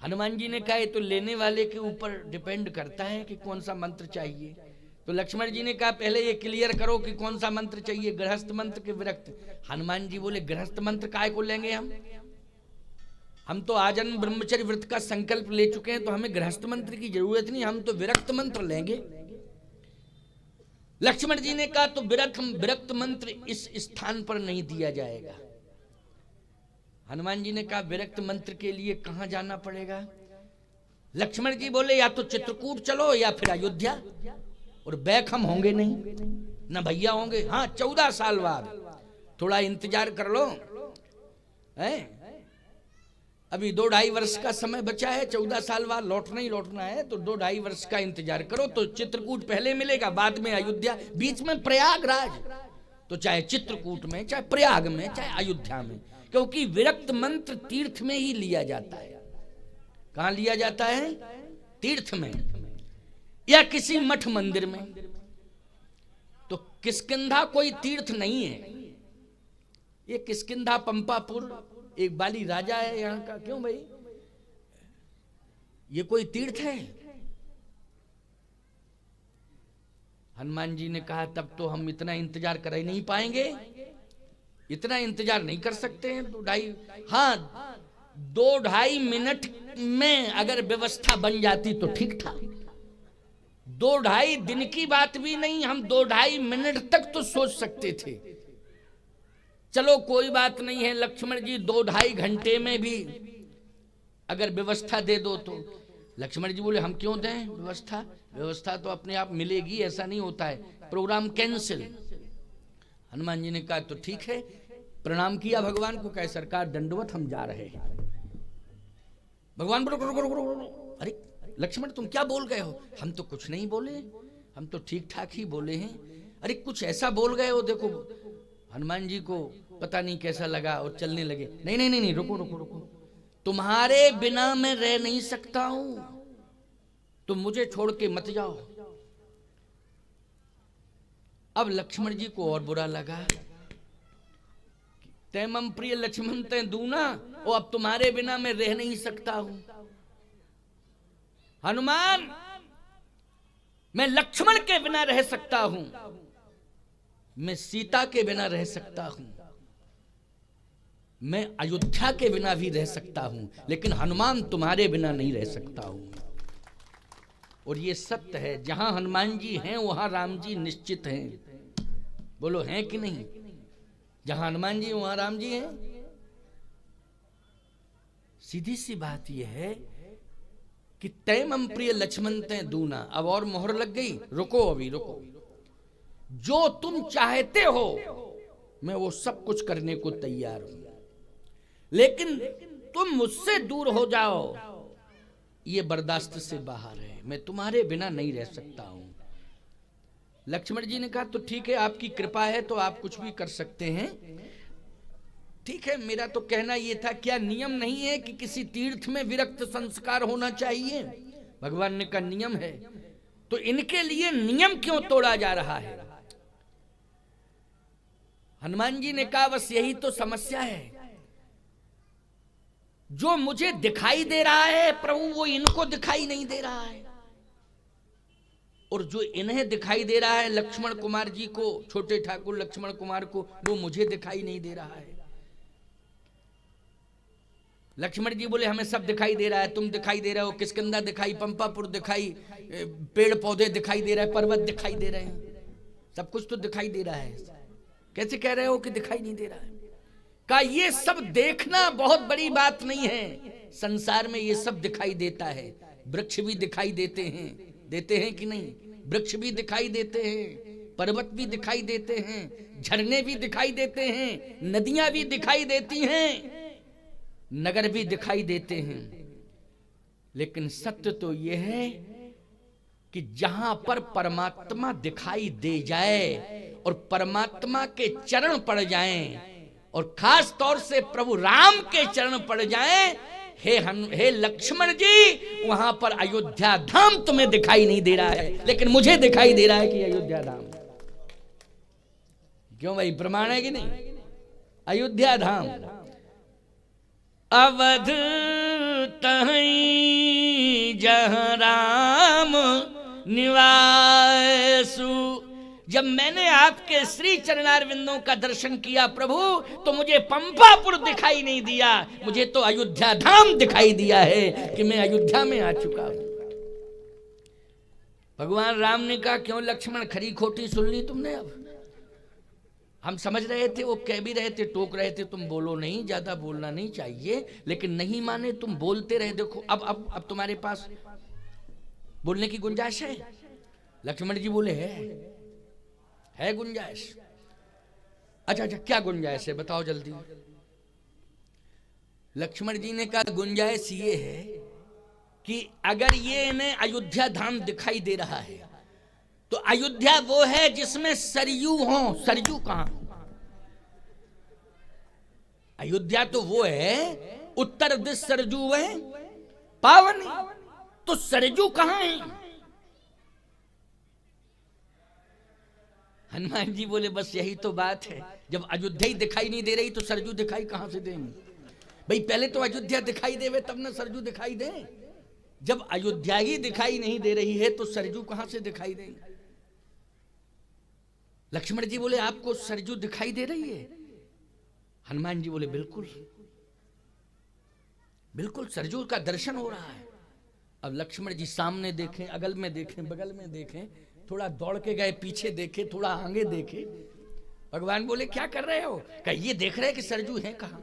हनुमान जी ने कहा ये तो लेने वाले के ऊपर डिपेंड करता है कि कौन सा मंत्र चाहिए। तो लक्ष्मण जी ने कहा पहले ये क्लियर करो कि कौन सा मंत्र चाहिए, गृहस्थ मंत्र के विरक्त। हनुमान जी बोले गृहस्थ मंत्र काहे को लेंगे हम तो आजन्म ब्रह्मचर्य व्रत का संकल्प ले चुके हैं, तो हमें गृहस्थ मंत्र की जरूरत नहीं, हम तो विरक्त मंत्र लेंगे। लक्ष्मण जी ने कहा तो विरक्त मंत्र इस स्थान पर नहीं दिया जाएगा। हनुमान जी ने कहा विरक्त मंत्र के लिए कहां जाना पड़ेगा? लक्ष्मण जी बोले या तो चित्रकूट चलो या फिर अयोध्या, और बैक हम होंगे नहीं, न भैया होंगे। हाँ 14 साल बाद, थोड़ा इंतजार कर लो, है अभी 2-2.5 वर्ष का समय बचा है, 14 साल बाद लौटना ही लौटना है, तो 2-2.5 वर्ष का इंतजार करो। तो चित्रकूट पहले मिलेगा, बाद में अयोध्या, बीच में प्रयागराज, तो चाहे चित्रकूट में, चाहे प्रयाग में, चाहे अयोध्या में, क्योंकि विरक्त मंत्र तीर्थ में ही लिया जाता है। कहां लिया जाता है? तीर्थ में या किसी मठ मंदिर में। तो किष्किंधा कोई तीर्थ नहीं है, ये किष्किंधा पंपापुर एक बाली राजा है यहाँ का। क्यों भाई, ये कोई तीर्थ है? हनुमान जी ने कहा तब तो हम इतना इंतजार कर ही नहीं पाएंगे, इतना इंतजार नहीं कर सकते हैं। 2-2.5 मिनट में अगर व्यवस्था बन जाती तो ठीक था। 2-2.5 दिन की बात भी नहीं, हम 2-2.5 मिनट तक तो सोच सकते थे। चलो कोई बात नहीं है लक्ष्मण जी, 2-2.5 घंटे में भी अगर व्यवस्था दे दो तो। लक्ष्मण जी बोले हम क्यों दें व्यवस्था, व्यवस्था तो अपने आप मिलेगी, ऐसा नहीं होता है, प्रोग्राम कैंसिल। हनुमान जी ने कहा तो ठीक है, प्रणाम किया भगवान को, कहे सरकार दंडवत हम जा रहे हैं। भगवान बोलो अरे लक्ष्मण तुम क्या बोल गए हो? हम तो कुछ नहीं बोले, हम तो ठीक ठाक ही बोले हैं। अरे कुछ ऐसा बोल गए हो, देखो हनुमान जी को पता नहीं कैसा लगा और चलने लगे। नहीं नहीं नहीं, रुको रुको रुको, तुम्हारे बिना मैं रह नहीं सकता हूं, तुम मुझे छोड़ के मत जाओ। अब लक्ष्मण जी को और बुरा लगा, तैमम प्रिय लक्ष्मण तै दूना, और अब तुम्हारे बिना मैं रह नहीं सकता हूं। हनुमान मैं लक्ष्मण के बिना रह सकता हूं, मैं सीता के बिना रह सकता हूं, मैं अयोध्या के बिना भी रह सकता हूं, लेकिन हनुमान तुम्हारे बिना नहीं रह सकता हूं। और ये सत्य है, जहां हनुमान जी हैं वहां राम जी निश्चित हैं। बोलो हैं कि नहीं? जहां हनुमान जी वहां राम जी हैं। सीधी सी बात यह है कि तैमम प्रिय लक्ष्मण तै दूना। अब और मोहर लग गई, रुको अभी रुको, जो तुम चाहते हो मैं वो सब कुछ करने को तैयार हूं, लेकिन तुम मुझसे दूर हो जाओ ये बर्दाश्त से बाहर है, मैं तुम्हारे बिना नहीं रह सकता हूं। लक्ष्मण जी ने कहा तो ठीक है, आपकी कृपा है तो आप कुछ भी कर सकते हैं। ठीक है, मेरा तो कहना यह था, क्या नियम नहीं है कि किसी तीर्थ में विरक्त संस्कार होना चाहिए? भगवान ने कहा नियम है, तो इनके लिए नियम क्यों तोड़ा जा रहा है? हनुमान जी ने कहा बस यही तो समस्या है, जो मुझे दिखाई दे रहा है प्रभु वो इनको दिखाई नहीं दे रहा है, और जो इन्हें दिखाई दे रहा है लक्ष्मण कुमार जी को, छोटे ठाकुर लक्ष्मण कुमार को, वो मुझे दिखाई नहीं दे रहा है। लक्ष्मण जी बोले हमें सब दिखाई दे रहा है, तुम दिखाई दे रहे हो, किष्किंधा दिखाई, पंपापुर दिखाई, पेड़ पौधे दिखाई दे रहे हैं, पर्वत दिखाई दे रहे हैं, सब कुछ तो दिखाई दे रहा है, कैसे कह रहे हो कि दिखाई नहीं दे रहा है? का ये सब देखना बहुत बड़ी बात नहीं है, संसार में ये सब दिखाई देता है। वृक्ष भी दिखाई देते हैं कि नहीं? वृक्ष भी दिखाई देते हैं, पर्वत भी दिखाई देते हैं, झरने भी दिखाई देते हैं, नदियां भी दिखाई देती हैं, नगर भी दिखाई देते हैं। लेकिन सत्य तो यह है कि जहां पर परमात्मा दिखाई दे जाए और परमात्मा के चरण पड़ जाएं, और खास तौर से प्रभु राम के चरण पड़ जाएं, हे लक्ष्मण जी, वहां पर अयोध्या धाम तुम्हें दिखाई नहीं दे रहा है, लेकिन मुझे दिखाई दे रहा है कि अयोध्या धाम। क्यों भाई, प्रमाण है कि नहीं? अयोध्या धाम, अवध तहीं जहाँ राम निवासु। जब मैंने आपके श्री चरणारविंदों का दर्शन किया प्रभु, तो मुझे पंपापुर दिखाई नहीं दिया, मुझे तो अयोध्या धाम दिखाई दिया है कि मैं अयोध्या में आ चुका हूं। भगवान राम ने कहा, क्यों लक्ष्मण, खरी खोटी सुन ली तुमने? अब हम समझ रहे थे, वो कह भी रहे थे, टोक रहे थे, तुम बोलो नहीं, ज्यादा बोलना नहीं चाहिए, लेकिन नहीं माने, तुम बोलते रहे। देखो अब तुम्हारे पास बोलने की गुंजाइश है। लक्ष्मण जी बोले है गुंजाइश। अच्छा, क्या गुंजाइश है, बताओ जल्दी। लक्ष्मण जी ने कहा, गुंजाइश ये है कि अगर ये इन्हें अयोध्या धाम दिखाई दे रहा है, तो अयोध्या वो है जिसमें सरयू हो। सरयू कहां? अयोध्या तो वो है उत्तर दिश सरजू है पावनी, तो सरजू कहां है? हनुमान जी बोले, बस यही तो बात है, जब अयोध्या ही दिखाई नहीं दे रही तो सरजू दिखाई कहां से देंगे? भाई पहले तो अयोध्या दिखाई देवे तब ना सरजू दिखाई दे। जब अयोध्या ही दिखाई नहीं दे रही है तो सरजू कहां से दिखाई देंगे? लक्ष्मण जी बोले, आपको सरजू दिखाई दे रही है? हनुमान जी बोले, बिल्कुल बिल्कुल सरजू का दर्शन हो रहा है। अब लक्ष्मण जी सामने देखें, अगल में देखें, बगल में देखें, थोड़ा दौड़ के गए, पीछे देखे, थोड़ा आगे देखे। भगवान बोले, क्या कर रहे हो? कहा, ये देख रहे कि सरजू है कहां?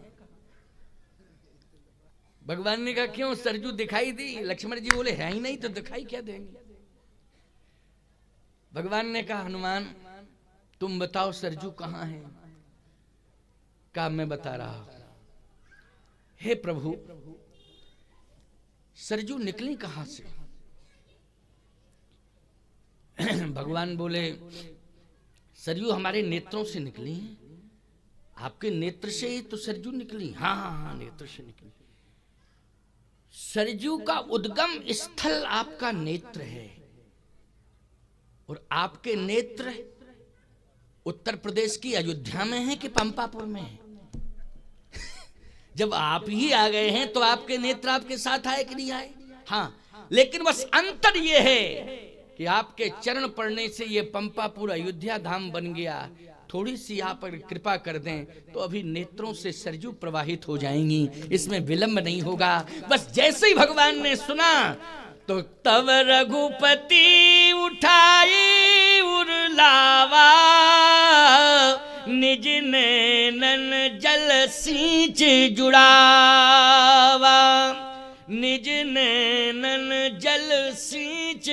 भगवान ने कहा, क्यों, सरजू दिखाई दी? लक्ष्मण जी बोले, है ही नहीं तो दिखाई क्या देंगे? भगवान ने कहा, हनुमान तुम बताओ सरजू कहां है? कहा, मैं बता रहा हूं। हे प्रभु, सरजू निकली कहां से? भगवान बोले, सरजू हमारे नेत्रों से निकली हैं। आपके नेत्र से ही तो सरजू निकली? हाँ, नेत्र से निकली। सरजू का उद्गम स्थल आपका नेत्र है, और आपके नेत्र उत्तर प्रदेश की अयोध्या में है कि पंपापुर में है? जब आप ही आ गए हैं तो आपके नेत्र आपके साथ आए कि नहीं आए? हाँ, लेकिन बस अंतर यह है कि आपके चरण पड़ने से ये पंपापुर अयोध्या धाम बन गया। थोड़ी सी आप अगर कृपा कर दें तो अभी नेत्रों से सरजू प्रवाहित हो जाएंगी, इसमें विलंब नहीं होगा। बस जैसे ही भगवान ने सुना तो तब रघुपति उठाई उरलावा, निज नैनन जल सींच जुड़ावा, निज नैनन जल सींच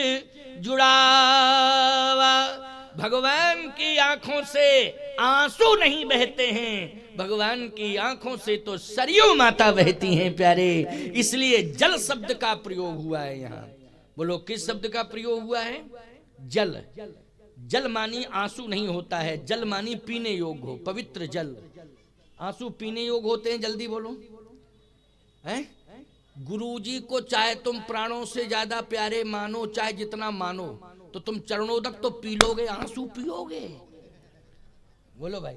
जुड़ावा। भगवान की आंखों से आंसू नहीं बहते हैं, भगवान की आंखों से तो सरयू माता बहती हैं प्यारे। इसलिए जल शब्द का प्रयोग हुआ है यहाँ। बोलो, किस शब्द का प्रयोग हुआ है? जल। जल मानी आंसू नहीं होता है, जल मानी पीने योग्य हो, पवित्र जल। आंसू पीने योग्य होते हैं, जल्दी बोलो। हैं? गुरुजी को चाहे तुम प्राणों से ज्यादा प्यारे मानो, चाहे जितना मानो, तो तुम चरणोदक तो पी लोगे, आंसू पियोगे? बोलो भाई,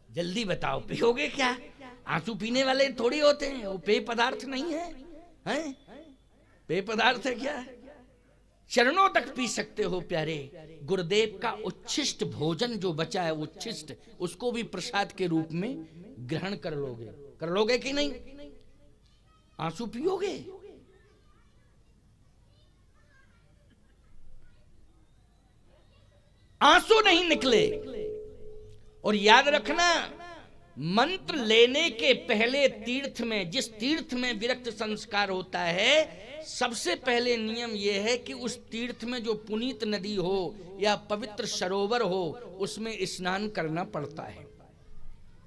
जल्दी बताओ, पियोगे क्या? आंसू पीने वाले थोड़ी होते हैं, वो पेय पदार्थ नहीं है, हैं? पेय पदार्थ है क्या? चरणों तक पी सकते हो प्यारे। गुरुदेव का उच्छिष्ट भोजन जो बचा है, उच्छिष्ट, उसको भी प्रसाद के रूप में ग्रहण कर लोगे कि नहीं? आंसू पियोगे? आंसू नहीं निकले। और याद रखना, मंत्र लेने के पहले तीर्थ में, जिस तीर्थ में विरक्त संस्कार होता है, सबसे पहले नियम यह है कि उस तीर्थ में जो पुनीत नदी हो या पवित्र सरोवर हो, उसमें स्नान करना पड़ता है।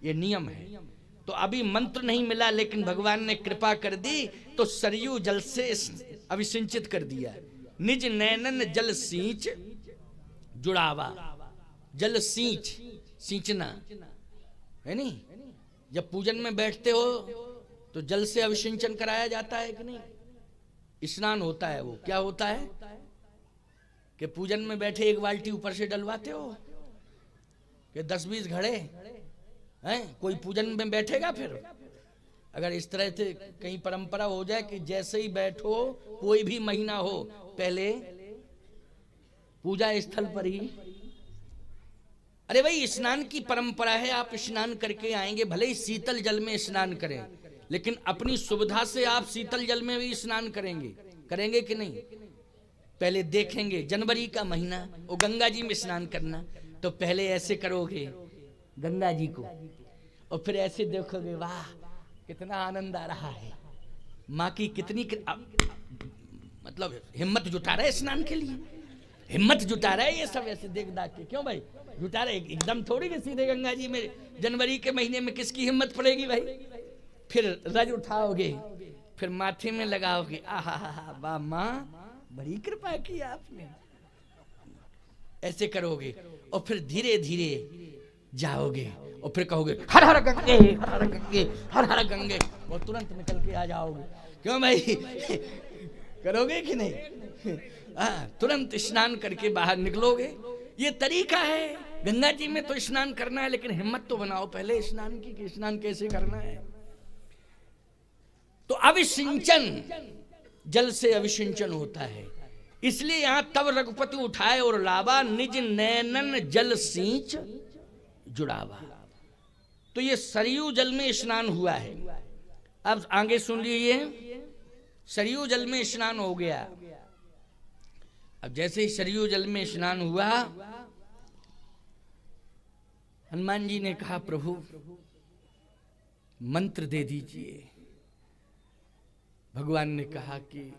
यह नियम है। तो अभी मंत्र नहीं मिला, लेकिन भगवान ने कृपा कर दी तो सरयू जल से अभिसिंचित कर दिया। निज नैनन जल सींच जुड़ावा। जल सींच, सींचना है नहीं? जब पूजन में बैठते हो तो जल से अभिसिंचन कराया जाता है कि नहीं? स्नान होता है। वो क्या होता है कि पूजन में बैठे एक बाल्टी ऊपर से डलवाते हो, कि 10-20 घड़े हैं, कोई पूजन में बैठेगा? फिर अगर इस तरह से कहीं परंपरा हो जाए कि जैसे ही बैठो, कोई भी महीना हो, पहले पूजा स्थल पर ही। अरे भाई, स्नान की परंपरा है, आप स्नान करके आएंगे, भले ही शीतल जल में स्नान करें, लेकिन अपनी सुविधा से आप शीतल जल में भी स्नान करेंगे कि नहीं? पहले देखेंगे जनवरी का महीना, वो गंगा जी में स्नान करना, तो पहले ऐसे करोगे गंगा जी को, और फिर ऐसे देखोगे, वाह कितना आनंद आ रहा है, माँ की कितनी मतलब हिम्मत जुटा रहा है स्नान के लिए, हिम्मत जुटा रहा है ये सब ऐसे देख दाख के। क्यों भाई जुटा रहे? एकदम थोड़ी कि सीधे गंगा जी में जनवरी के महीने में किसकी हिम्मत पड़ेगी भाई? फिर रज उठाओगे, फिर माथे में लगाओगे, आहा वाह माँ बड़ी कृपा की आपने, ऐसे करोगे, और फिर धीरे धीरे जाओगे, और फिर कहोगे हर हर गंगे, हर हर गंगे, हर हर गंगे, और तुरंत निकल के आ जाओगे। क्यों भाई करोगे कि नहीं? तुरंत स्नान करके बाहर निकलोगे। ये तरीका है, गंगा जी में तो स्नान करना है, लेकिन हिम्मत तो बनाओ पहले स्नान की, कि स्नान कैसे करना है। तो अभिसिंचन, जल से अभिसिंचन होता है, इसलिए यहां तब रघुपति उठाए और लावा, निज नैनन जल सींच जुड़ावा। तो ये सरयू जल में स्नान हुआ है। अब आगे सुन लीजिए, सरयू जल में स्नान हो गया। अब जैसे ही सरयू जल में स्नान हुआ, हनुमान जी ने कहा प्रभु मंत्र दे दीजिए। भगवान ने कहा कि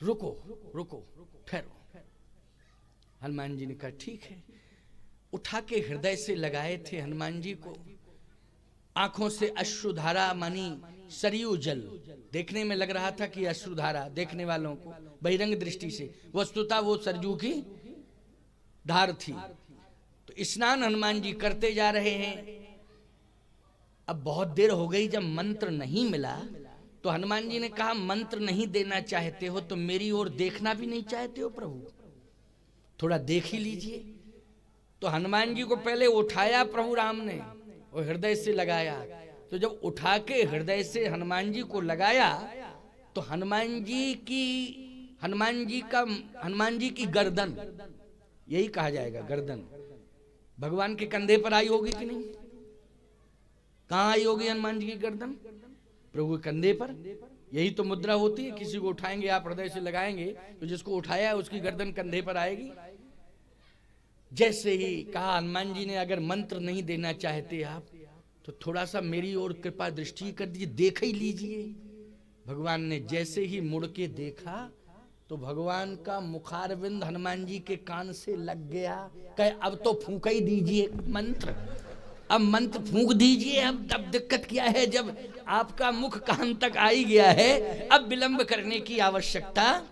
रुको रुको, ठहरो। हनुमान जी ने कहा ठीक है। उठा के हृदय से लगाए थे हनुमान जी को, आंखों से अश्रुधारा मानी सरयू जल, देखने में लग रहा था कि अश्रुधारा, देखने वालों को बहिरंग दृष्टि से, वस्तुतः वो सरयू की धार थी। तो स्नान हनुमान जी करते जा रहे हैं। अब बहुत देर हो गई, जब मंत्र नहीं मिला तो हनुमान जी ने कहा मंत्र नहीं देना चाहते हो तो मेरी ओर देखना भी नहीं चाहते हो प्रभु, थोड़ा देख ही लीजिए। तो हनुमान जी को पहले उठाया प्रभु राम ने और हृदय से लगाया। तो जब उठा के हृदय से हनुमान जी को लगाया तो हनुमान जी की गर्दन, यही कहा जाएगा गर्दन, भगवान के कंधे पर आई होगी कि नहीं? कहाँ आई होगी हनुमान जी की गर्दन? प्रभु के कंधे पर। यही तो मुद्रा होती है, किसी को उठाएंगे आप हृदय से लगाएंगे तो जिसको उठाया है उसकी गर्दन कंधे पर आएगी। जैसे ही कहा हनुमान जी ने अगर मंत्र नहीं देना चाहते आप तो थोड़ा सा मेरी ओर कृपा दृष्टि कर दीजिए, देख ही लीजिए। भगवान ने जैसे ही मुड़ के देखा तो भगवान का मुखारविंद हनुमान जी के कान से लग गया। कहे अब तो फूंक ही दीजिए मंत्र, अब मंत्र फूंक दीजिए। अब दिक्कत क्या है, जब आपका मुख कान तक आ ही गया है, अब विलंब करने की आवश्यकता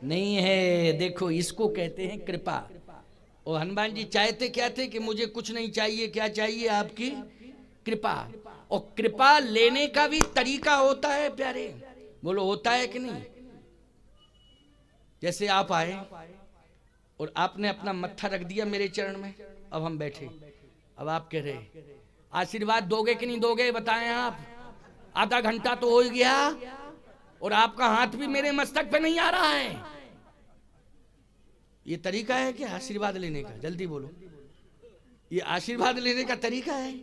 नहीं है। देखो इसको कहते हैं कृपा। और हनुमान जी चाहते क्या थे कि मुझे कुछ नहीं चाहिए, क्या चाहिए? आपकी कृपा। और कृपा लेने का भी तरीका होता है प्यारे, बोलो होता है कि नहीं? जैसे आप आए और आपने अपना मत्था रख दिया मेरे चरण में, अब हम बैठे, अब आप कह रहे आशीर्वाद दोगे कि नहीं दोगे, बताएं आप। आधा घंटा तो हो ही गया और आपका हाथ भी मेरे मस्तक पे नहीं आ रहा है। ये तरीका है कि आशीर्वाद लेने का? जल्दी बोलो, ये आशीर्वाद लेने का तरीका है?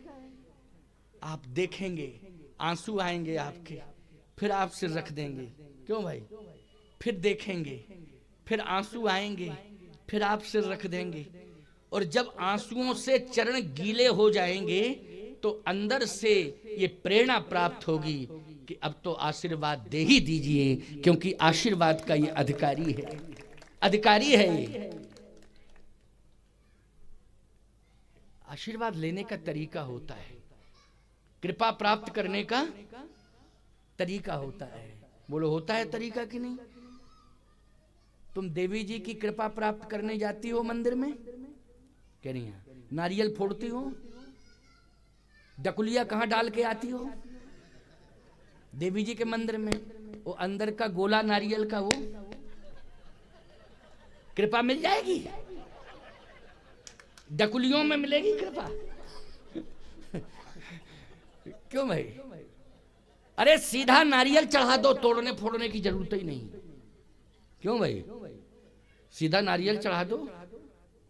आप देखेंगे आंसू आएंगे आपके, फिर आप सिर रख देंगे। क्यों भाई? फिर देखेंगे, फिर आंसू आएंगे, फिर आप सिर रख देंगे। और जब आंसुओं से चरण गीले हो जाएंगे तो अंदर से ये प्रेरणा प्राप्त होगी कि अब तो आशीर्वाद दे ही दीजिए, क्योंकि आशीर्वाद का ये अधिकारी है, अधिकारी है ये। आशीर्वाद लेने का तरीका होता है, कृपा प्राप्त करने का तरीका होता है। बोलो होता है तरीका कि नहीं? तुम देवी जी की कृपा प्राप्त करने जाती हो मंदिर में, कह रही है, नारियल फोड़ती हो, डकुलिया कहाँ डाल के आती हो? देवी जी के मंदिर में वो अंदर का गोला नारियल का, वो कृपा मिल जाएगी। डकुलियों में मिलेगी कृपा? क्यों भाई? अरे सीधा नारियल चढ़ा दो, तोड़ने फोड़ने की जरूरत ही नहीं। क्यों भाई? सीधा नारियल चढ़ा दो।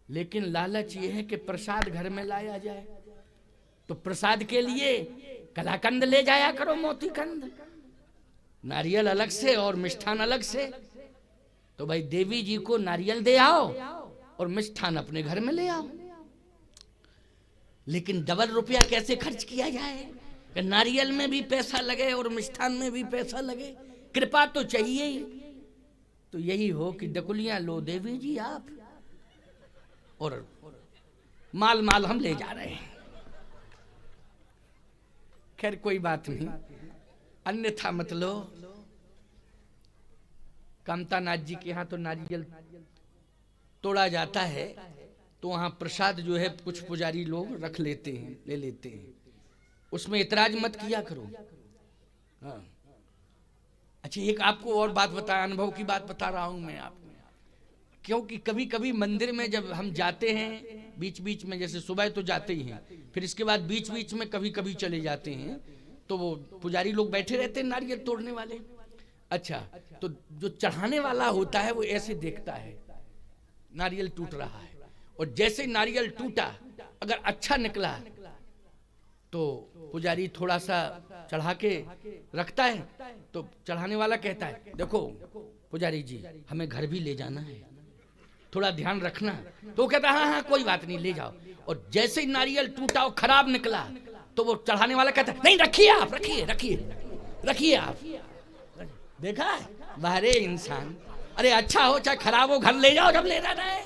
लेकिन लालच ये है कि प्रसाद घर में लाया जाए, तो प्रसाद के लिए कलाकंद ले जाया करो, मोतीकंद। नारियल अलग से और मिष्ठान अलग से। तो भाई देवी जी को नारियल दे आओ और मिष्ठान अपने घर में ले आओ। लेकिन डबल रुपया कैसे खर्च किया जाए कि नारियल में भी पैसा लगे और मिष्ठान में भी पैसा लगे? कृपा तो चाहिए ही। तो यही हो कि डकुलियां लो देवी जी आप, और माल माल हम ले जा रहे हैं। खैर कोई बात नहीं, अन्यथा मत लो। कामतानाथ जी के यहाँ तो नारियल तोड़ा जाता है, तो वहाँ प्रसाद जो है कुछ पुजारी लोग रख लेते हैं, ले लेते हैं। उसमें इतराज मत किया करो। हाँ। अच्छा, एक आपको और बात बताया, अनुभव की बात बता रहा हूँ मैं आपको। क्योंकि कभी कभी मंदिर में जब हम जाते हैं बीच बीच में, जैसे सुबह तो जाते ही हैं, फिर इसके बाद बीच बीच में कभी कभी चले जाते हैं, तो वो पुजारी लोग बैठे रहते हैं नारियल तोड़ने वाले। अच्छा, तो जो चढ़ाने वाला होता है वो ऐसे देखता है नारियल टूट रहा है, और जैसे नारियल टूटा अगर अच्छा निकला तो पुजारी थोड़ा सा चढ़ा के रखता है, तो चढ़ाने वाला कहता है देखो पुजारी जी हमें घर भी ले जाना है, थोड़ा ध्यान रखना। तो वो कहता है हाँ हाँ कोई बात नहीं ले जाओ। और जैसे ही नारियल टूटा और खराब निकला तो वो चढ़ाने वाला कहता है नहीं रखिए आप, रखिए रखिए रखिए आप। देखा है बाहरे इंसान, अरे अच्छा हो चाहे खराब हो घर ले जाओ जब ले जाना है।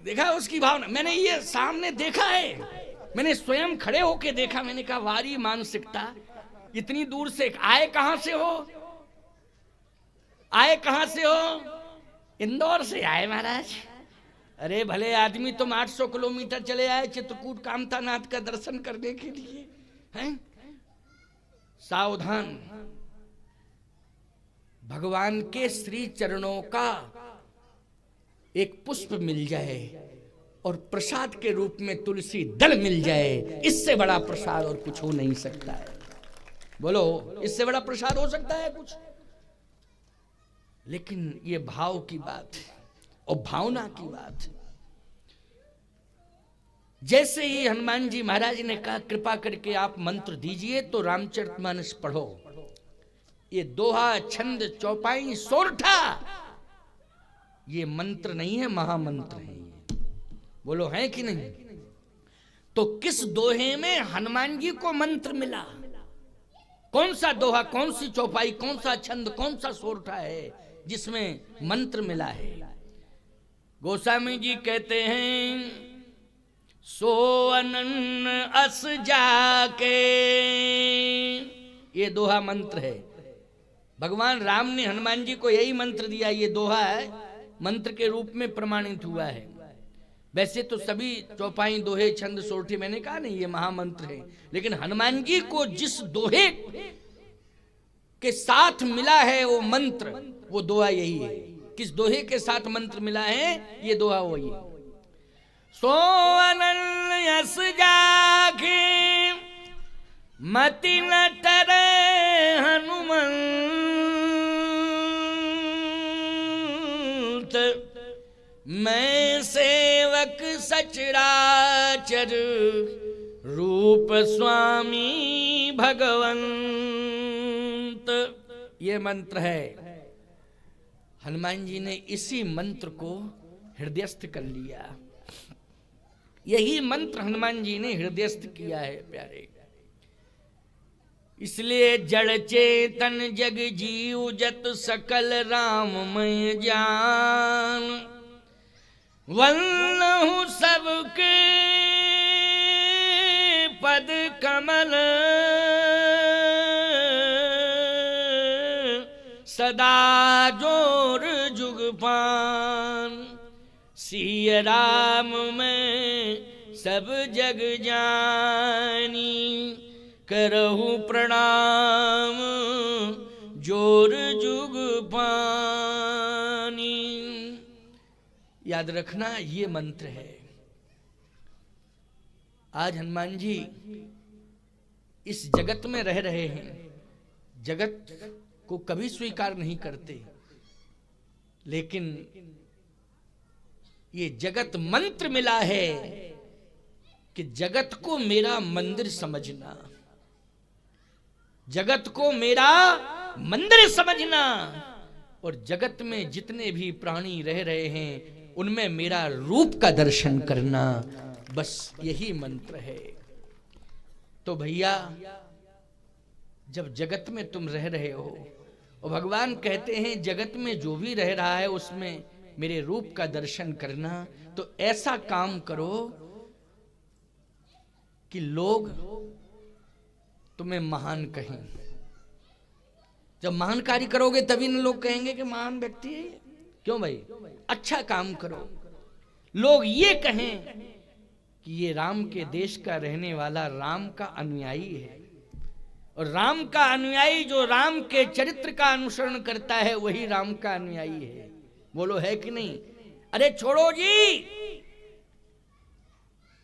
देखा उसकी भावना, मैंने ये सामने देखा है, मैंने स्वयं खड़े होके देखा। मैंने कहा वारी मानसिकता, इतनी दूर से आए कहां से हो, आए कहां से हो? इंदौर से आए महाराज। अरे भले आदमी, तुम 800 किलोमीटर चले आए चित्रकूट कामतानाथ का दर्शन करने के लिए हैं? सावधान, भगवान के श्री चरणों का एक पुष्प मिल जाए और प्रसाद के रूप में तुलसी दल मिल जाए, इससे बड़ा प्रसाद और कुछ हो नहीं सकता है। बोलो, इससे बड़ा प्रसाद हो सकता है कुछ? लेकिन ये भाव की बात है और भावना की बात है। जैसे ही हनुमान जी महाराज ने कहा कृपा करके आप मंत्र दीजिए, तो रामचरितमानस पढ़ो। ये दोहा, छंद, चौपाई, सोरठा, ये मंत्र नहीं है, महामंत्र है ये। बोलो है कि नहीं? तो किस दोहे में हनुमान जी को मंत्र मिला? कौन सा दोहा, कौन सी चौपाई, कौन सा छंद, कौन सा सोरठा है जिसमें मंत्र मिला है? गोस्वामी जी कहते हैं सो अनन्न अस जाके, ये दोहा मंत्र है। भगवान राम ने हनुमान जी को यही मंत्र दिया। ये दोहा है, मंत्र के रूप में प्रमाणित हुआ है। वैसे तो सभी चौपाई, दोहे, छंद, सोरठे मैंने कहा नहीं ये महामंत्र है, लेकिन हनुमान जी को जिस दोहे के साथ मिला है वो मंत्र, वो दोहा यही है। किस दोहे के साथ मंत्र मिला है? ये दोहा वही है। सो अनन्न यस जाके मति न टरे हनुमंत, मैं सेवक सचराचर रूप स्वामी भगवंत। ये मंत्र है। हनुमान जी ने इसी मंत्र को हृदयस्थ कर लिया। यही मंत्र हनुमान जी ने हृदयस्थ किया है प्यारे। इसलिए जड़ चेतन जग जीव जत सकल राममय जान, वल्लहु सबके पद कमल सदा जोर जुगपान। सिय राम में सब जग जानी, करहु प्रणाम जोर जुग पानी। याद रखना ये मंत्र है। आज हनुमान जी इस जगत में रह रहे हैं, जगत को कभी स्वीकार नहीं करते, लेकिन ये जगत मंत्र मिला है कि जगत को मेरा मंदिर समझना, जगत को मेरा मंदिर समझना, और जगत में जितने भी प्राणी रह रहे हैं उनमें मेरा रूप का दर्शन करना, बस यही मंत्र है। तो भैया जब जगत में तुम रह रहे हो और भगवान कहते हैं जगत में जो भी रह रहा है उसमें मेरे रूप का दर्शन करना, तो ऐसा काम करो कि लोग तुम्हें महान कहें। जब महान कार्य करोगे तभी न लोग कहेंगे कि महान व्यक्ति है। क्यों भाई? अच्छा काम करो, लोग ये कहें कि ये राम के देश का रहने वाला राम का अनुयायी है, और राम का अनुयायी जो राम के चरित्र का अनुसरण करता है वही राम का अनुयायी है। बोलो है कि नहीं? अरे छोड़ो जी,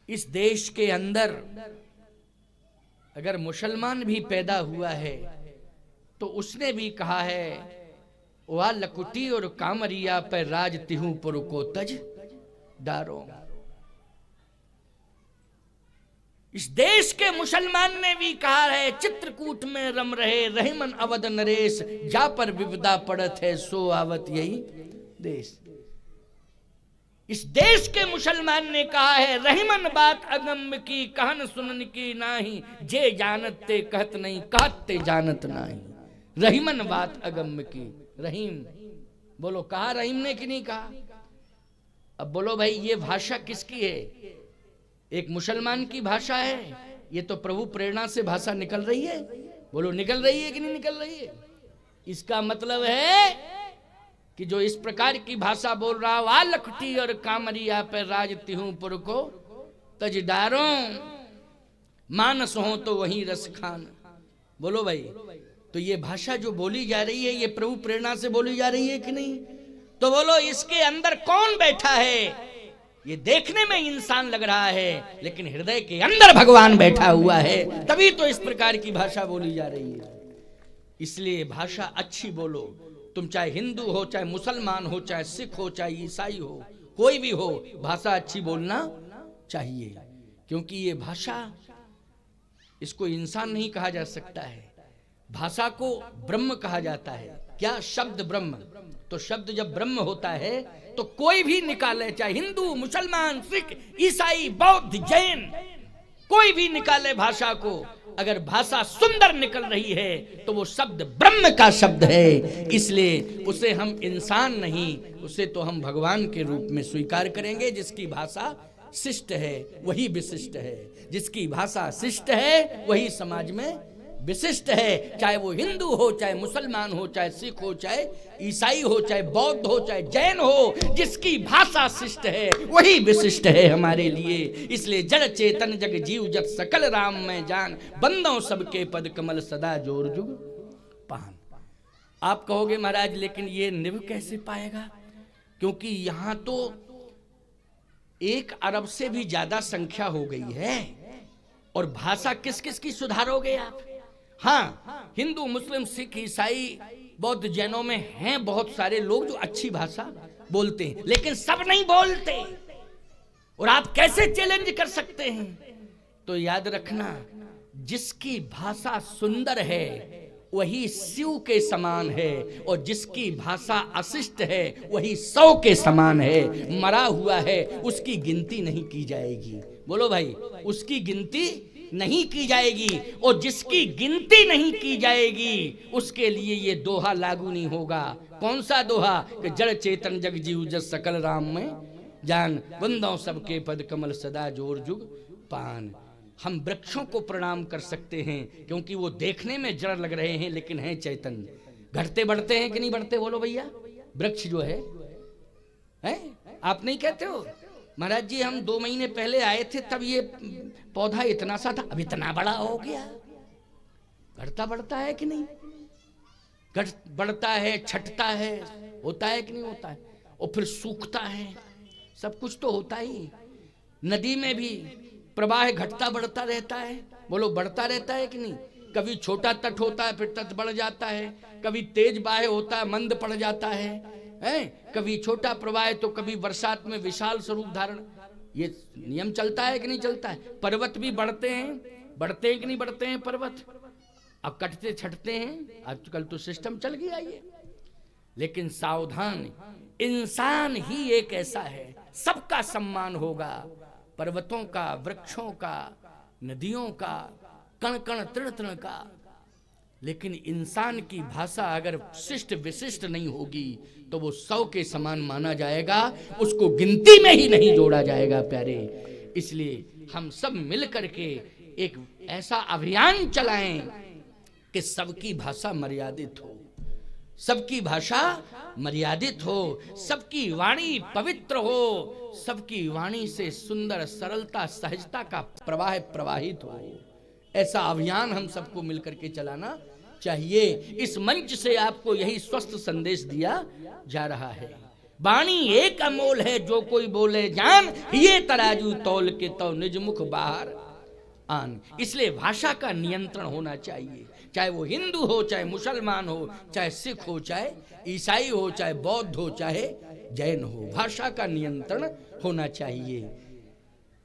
इस देश के अंदर अगर मुसलमान भी पैदा हुआ है तो उसने भी कहा है वा लकुटी और कामरिया पर राज तिहू पुर को तज डारो। इस देश के मुसलमान ने भी कहा है चित्रकूट में रम रहे रहीमन अवध नरेश, जा पर विपदा पड़त है सो आवत यही देश। इस देश के मुसलमान ने कहा है रहीमन बात अगम की कहन सुनन की नाही, जे जानत ते कहत नहीं कहत ते जानत नाही। रहीमन बात अगम की, रहीम बोलो कहा रहीम ने कि नहीं कहा? अब बोलो भाई ये भाषा किसकी है? एक मुसलमान की भाषा है, ये तो प्रभु प्रेरणा से भाषा निकल रही है। बोलो निकल रही है कि नहीं निकल रही है? इसका मतलब है कि जो इस प्रकार की भाषा बोल रहा वा लखटी और कामरिया पर राज तिहू पुर को तजदारों, मानस हो तो वहीं रस खान। बोलो भाई, तो ये भाषा जो बोली जा रही है ये प्रभु प्रेरणा से बोली जा रही है कि नहीं? तो बोलो इसके अंदर कौन बैठा है? ये देखने में इंसान लग रहा है लेकिन हृदय के अंदर भगवान बैठा हुआ है, तभी तो इस प्रकार की भाषा बोली जा रही है। इसलिए भाषा अच्छी बोलो, तुम चाहे हिंदू हो, चाहे मुसलमान हो, चाहे सिख हो, चाहे ईसाई हो, कोई भी हो, भाषा अच्छी बोलना चाहिए। क्योंकि ये भाषा, इसको इंसान नहीं कहा जा सकता है, भाषा को ब्रह्म कहा जाता है। क्या? शब्द ब्रह्म। तो शब्द जब ब्रह्म होता है तो कोई भी निकाले, चाहे हिंदू, मुसलमान, सिख, ईसाई, बौद्ध, जैन, कोई भी निकाले भाषा को, अगर भाषा सुंदर निकल रही है तो वो शब्द ब्रह्म का शब्द है। इसलिए उसे हम इंसान नहीं, उसे तो हम भगवान के रूप में स्वीकार करेंगे। जिसकी भाषा शिष्ट है वही विशिष्ट है, जिसकी भाषा शिष्ट है वही समाज में विशिष्ट है। चाहे वो हिंदू हो, चाहे मुसलमान हो, चाहे सिख हो, चाहे ईसाई हो, चाहे बौद्ध हो, चाहे जैन हो, जिसकी भाषा शिष्ट है वही विशिष्ट है हमारे लिए। इसलिए जड़ चेतन जग जीव जत सकल राम में जान, बंदों सबके पद कमल सदा जोर जुग पान। आप कहोगे महाराज लेकिन ये निभ कैसे पाएगा? क्योंकि यहां तो 1 अरब से भी ज्यादा संख्या हो गई है, और भाषा किस किस की सुधारोगे आप? हाँ, हिंदू, मुस्लिम, सिख, ईसाई, बौद्ध, जैनों में हैं बहुत सारे लोग जो अच्छी भाषा बोलते हैं, लेकिन सब नहीं बोलते। और आप कैसे चैलेंज कर सकते हैं? तो याद रखना, जिसकी भाषा सुंदर है वही शिव के समान है, और जिसकी भाषा अशिष्ट है वही 100 के समान है। मरा हुआ है उसकी गिनती नहीं की जाएगी। बोलो भाई, उसकी गिनती नहीं की जाएगी, और जिसकी गिनती नहीं की जाएगी उसके लिए ये दोहा लागू नहीं होगा। कौन सा दोहा? कि जड़ चेतन जग जीव जस सकल राम में जान, बंदों सबके पद कमल सदा जोर जुग पान। हम वृक्षों को प्रणाम कर सकते हैं क्योंकि वो देखने में जड़ लग रहे हैं लेकिन हैं चैतन्य। घटते बढ़ते हैं कि नहीं बढ़ते? बोलो भैया, वृक्ष जो है? आप नहीं कहते हो? महाराज जी हम 2 महीने पहले आए थे तब ये पौधा इतना सा था, अब इतना बड़ा हो गया। घटता बढ़ता है कि नहीं? बढ़ता है, छटता है, होता है कि नहीं होता है? और फिर सूखता है, सब कुछ तो होता ही। नदी में भी प्रवाह घटता बढ़ता रहता है, बोलो बढ़ता रहता है कि नहीं? कभी छोटा तट होता है फिर तट बढ़ जाता है, कभी तेज बाह होता है मंद पड़ जाता है, कभी छोटा प्रवाह तो कभी बरसात में विशाल स्वरूप धारण, ये नियम चलता है कि नहीं चलता है? पर्वत भी बढ़ते हैं कि नहीं बढ़ते हैं पर्वत? अब कटते छटते हैं, आजकल तो सिस्टम चल गया ये। लेकिन सावधान, इंसान ही एक ऐसा है, सबका सम्मान होगा, पर्वतों का, वृक्षों का, नदियों का, कण कण तृण तृण का। लेकिन इंसान की भाषा अगर शिष्ट विशिष्ट नहीं होगी तो वो 100 के समान माना जाएगा, उसको गिनती में ही नहीं जोड़ा जाएगा प्यारे। इसलिए हम सब मिल करके एक ऐसा अभियान चलाएं कि सबकी भाषा मर्यादित हो, सबकी भाषा मर्यादित हो, सबकी वाणी पवित्र हो, सबकी वाणी से सुंदर सरलता सहजता का प्रवाह प्रवाहित हो। ऐसा अभियान हम सबको मिलकर के चलाना चाहिए। इस मंच से आपको यही स्वस्थ संदेश दिया जा रहा है। वाणी एक अमोल है, जो कोई बोले जान, ये तराजू तौल के तो निज मुख बाहर आन। इसलिए भाषा का नियंत्रण होना चाहिए, चाहे वो हिंदू हो, चाहे मुसलमान हो, चाहे सिख हो, चाहे ईसाई हो, चाहे बौद्ध हो, चाहे जैन हो, भाषा का नियंत्रण होना चाहिए।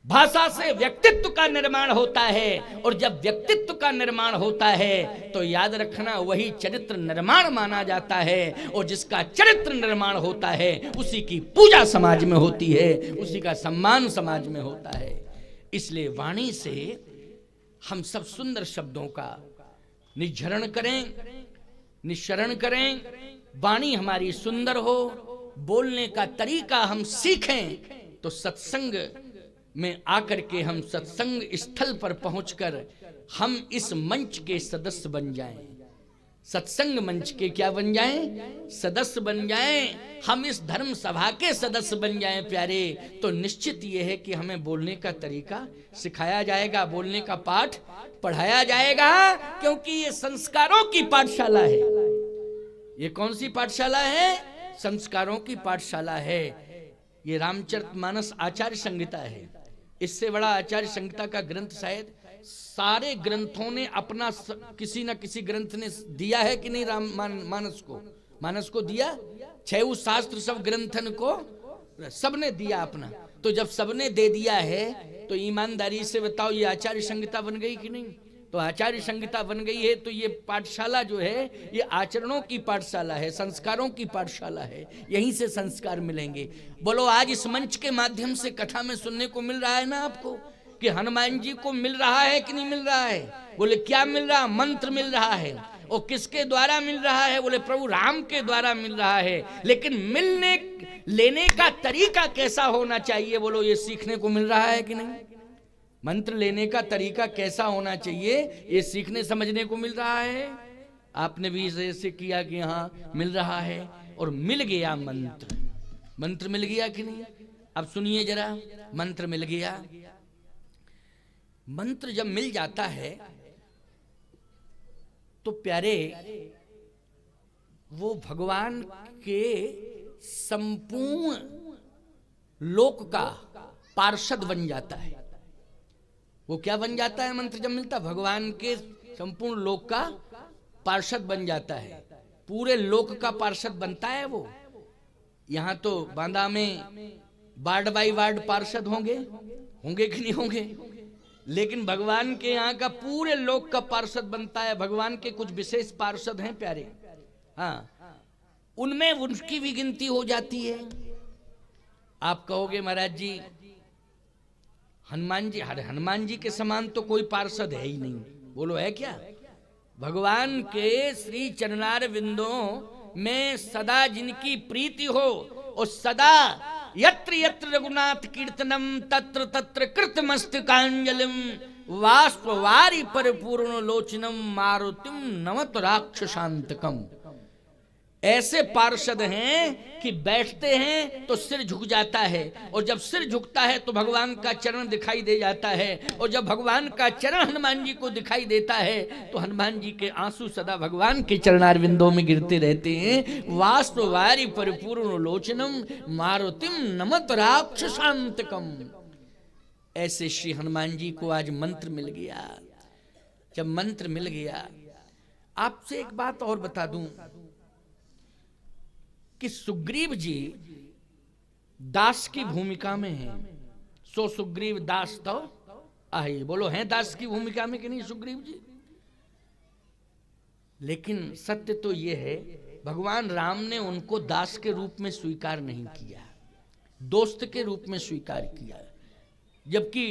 भाषा से व्यक्तित्व का निर्माण होता है, और जब व्यक्तित्व का निर्माण होता है तो याद रखना वही चरित्र निर्माण माना जाता है, और जिसका चरित्र निर्माण होता है उसी की पूजा समाज में होती है, उसी का सम्मान समाज में होता है। इसलिए वाणी से हम सब सुंदर शब्दों का निझरण करें, निश्चरण करें, वाणी हमारी सुंदर हो, बोलने का तरीका हम सीखें, तो सत्संग में आकर के हम सत्संग स्थल पर पहुंचकर हम इस मंच के सदस्य बन जाएं, सत्संग मंच के क्या बन जाएं? सदस्य बन जाएं। हम इस धर्म सभा के सदस्य बन जाएं प्यारे, तो निश्चित ये है कि हमें बोलने का तरीका सिखाया जाएगा, बोलने का पाठ पढ़ाया जाएगा, क्योंकि ये संस्कारों की पाठशाला है। ये कौन सी पाठशाला है? संस्कारों की पाठशाला है। ये रामचरितमानस आचार्य संहिता है। इससे बड़ा आचार्य संहिता का ग्रंथ शायद सारे ग्रंथों ने अपना किसी न किसी ग्रंथ ने दिया है कि नहीं? मानस को दिया, 6 शास्त्र सब ग्रंथन को सबने दिया अपना। तो जब सबने दे दिया है तो ईमानदारी से बताओ ये आचार्य संहिता बन गई कि नहीं? तो आचार्य संहिता बन गई है तो ये पाठशाला जो है ये आचरणों की पाठशाला है, संस्कारों की पाठशाला है, यहीं से संस्कार मिलेंगे। बोलो आज इस मंच के माध्यम से कथा में सुनने को मिल रहा है ना आपको कि हनुमान जी को मिल रहा है कि नहीं मिल रहा है? बोले क्या मिल रहा? मंत्र मिल रहा है। और किसके द्वारा मिल रहा है? बोले प्रभु राम के द्वारा मिल रहा है। लेकिन मिलने लेने का तरीका कैसा होना चाहिए? बोलो ये सीखने को मिल रहा है कि नहीं? मंत्र लेने का तरीका कैसा होना चाहिए ये सीखने समझने को मिल रहा है। आपने भी ऐसे किया कि हाँ मिल रहा है, और मिल गया मंत्र। मंत्र मिल गया कि नहीं? अब सुनिए जरा, मंत्र मिल गया। मंत्र जब मिल जाता है तो प्यारे वो भगवान के संपूर्ण लोक का पार्षद बन जाता है। वो क्या बन जाता है? मंत्र जब मिलता भगवान के संपूर्ण लोक का पार्षद बन जाता है, पूरे लोक का पार्षद बनता है वो। यहाँ तो बांदा में वार्ड बाई वार्ड पार्षद होंगे कि नहीं होंगे? लेकिन भगवान के यहाँ का पूरे लोक का पार्षद बनता है। भगवान के कुछ विशेष पार्षद हैं प्यारे, हाँ, उनमें उनकी भी गिनती हो जाती है। आप कहोगे महाराज जी हनुमान जी के समान तो कोई पार्षद है ही नहीं। बोलो है क्या? भगवान के श्री चरणार विंदों में सदा जिनकी प्रीति हो, और सदा यत्र यत्र रघुनाथ कीर्तनम तत्र तत्र कृतमस्तकांजलिम वाष्पवारी परिपूर्ण लोचनम मारुतिम नमत राक्षसांतकम। ऐसे पार्षद हैं कि बैठते हैं तो सिर झुक जाता है, और जब सिर झुकता है तो भगवान का चरण दिखाई दे जाता है, और जब भगवान का चरण हनुमान जी को दिखाई देता है तो हनुमान जी के आंसू सदा भगवान के चरणारविंदों में गिरते रहते हैं। वाष्पवारी परिपूर्ण लोचनम मारुतिम नमत राक्षसांतकम। ऐसे श्री हनुमान जी को आज मंत्र मिल गया। जब मंत्र मिल गया, आपसे एक बात और बता दूं कि सुग्रीव जी दास की भूमिका में हैं। सो सुग्रीव दास तो आई, बोलो हैं दास की भूमिका में कि नहीं सुग्रीव जी? लेकिन सत्य तो यह है, भगवान राम ने उनको दास के रूप में स्वीकार नहीं किया, दोस्त के रूप में स्वीकार किया। जबकि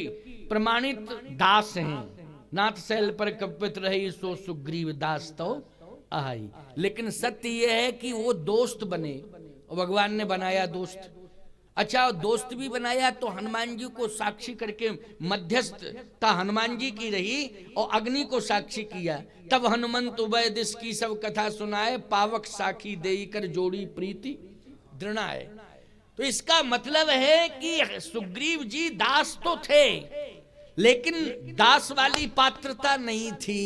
प्रमाणित दास हैं, नाथ शैल पर कपित रही सो सुग्रीव दास तो आई। लेकिन सत्य यह है कि वो दोस्त बने और भगवान ने बनाया दोस्त। अच्छा, दोस्त भी बनाया तो हनुमान जी को साक्षी करके मध्यस्थता हनुमान जी की रही और अग्नि को साक्षी किया। तब हनुमंत उभय दिस की सब कथा सुनाए, पावक साखी देई कर जोड़ी प्रीति दृढ़ाए। तो इसका मतलब है कि सुग्रीव जी दास तो थे, लेकिन दास वाली पात्रता नहीं थी।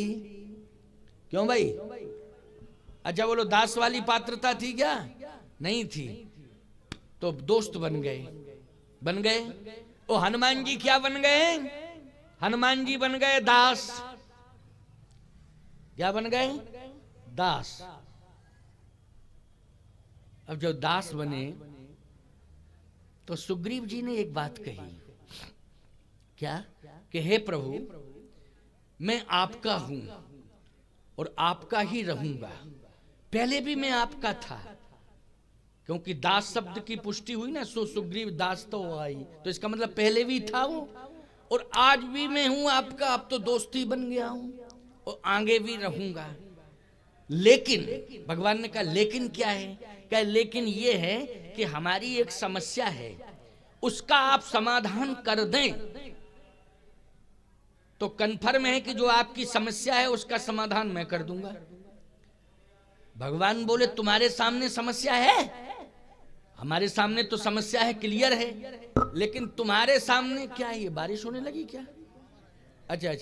क्यों भाई? अच्छा बोलो, दास वाली पात्रता थी क्या? नहीं थी। तो दोस्त बन गए। और हनुमान जी क्या बन गए? हनुमान जी बन गए दास। क्या बन गए? दास। अब जब दास बने तो सुग्रीव जी ने एक बात कही, क्या? कि हे प्रभु, मैं आपका हूं और आपका ही रहूंगा। पहले भी मैं आपका था, क्योंकि दास शब्द की पुष्टि हुई ना, सो सुग्रीव दास तो आई, तो इसका मतलब पहले भी था वो, और आज भी मैं हूं आपका। अब तो दोस्ती बन गया हूं और आगे भी रहूंगा। लेकिन भगवान ने कहा लेकिन क्या है? क्या लेकिन ये है कि हमारी एक समस्या है, उसका आप समाधान कर दें तो कन्फर्म है कि जो आपकी समस्या है उसका समाधान मैं कर दूंगा। भगवान बोले तुम्हारे सामने समस्या है? हमारे सामने तो समस्या है, क्लियर है, लेकिन तुम्हारे सामने क्या है? ये बारिश होने लगी क्या? अच्छा,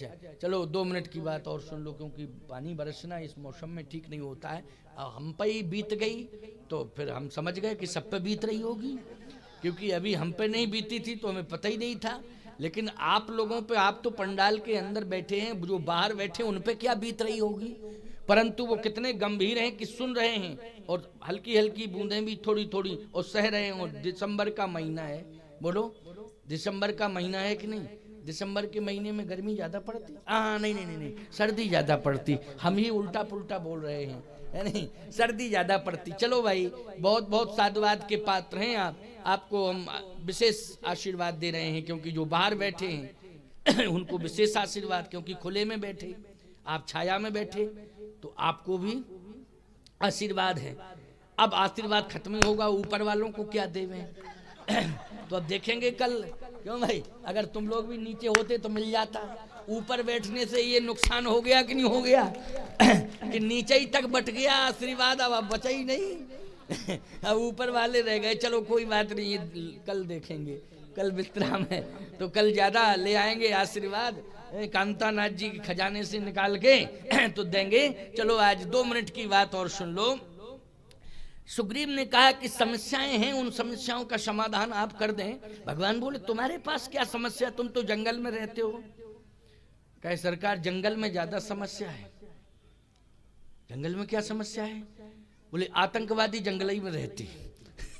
चलो 2 मिनट की बात और सुन लो, क्योंकि पानी बरसना इस मौसम में ठीक नहीं होता है। हम पे ही बीत गई तो फिर हम समझ गए कि सब पे बीत रही होगी, क्योंकि अभी हम पे नहीं बीती थी तो हमें पता ही नहीं था। लेकिन आप लोगों पे, आप तो पंडाल के अंदर बैठे हैं, जो बाहर बैठे उन पे क्या बीत रही होगी। परंतु वो कितने गंभीर हैं कि सुन रहे हैं और हल्की हल्की बूंदें भी थोड़ी थोड़ी और सह रहे हैं। और दिसंबर का महीना है, बोलो दिसंबर का महीना है कि नहीं? दिसंबर के महीने में गर्मी ज्यादा पड़ती? हाँ, नहीं, सर्दी ज्यादा पड़ती। हम ही उल्टा पुल्टा बोल रहे हैं, है नहीं? सर्दी ज्यादा पड़ती। चलो भाई, बहुत बहुत साधुवाद के पात्र हैं आप, आपको हम विशेष आशीर्वाद दे रहे हैं, क्योंकि जो बाहर बैठे हैं उनको विशेष आशीर्वाद, क्योंकि खुले में बैठे, आप छाया में बैठे, तो आपको भी आशीर्वाद है। अब आशीर्वाद खत्म ही होगा, ऊपर वालों को क्या देवें तो अब देखेंगे कल। क्यों भाई? अगर तुम लोग भी नीचे होते तो मिल जाता। ऊपर बैठने से ये नुकसान हो गया कि नहीं हो गया कि नीचे ही तक बट गया आशीर्वाद, अब बचा ही नहीं अब ऊपर वाले रह गए। चलो कोई बात नहीं, कल देखेंगे, कल विश्राम है तो कल ज्यादा ले आएंगे आशीर्वाद, कांतानाथ जी के खजाने से निकाल के तो देंगे। चलो आज 2 मिनट की बात और सुन लो। सुग्रीव ने कहा कि समस्याएं हैं, उन समस्याओं का समाधान आप कर दें। भगवान बोले तुम्हारे पास क्या समस्या, तुम तो जंगल में रहते हो। कहे सरकार जंगल में ज्यादा समस्या है। जंगल में क्या समस्या है? बोले आतंकवादी जंगल ही में रहते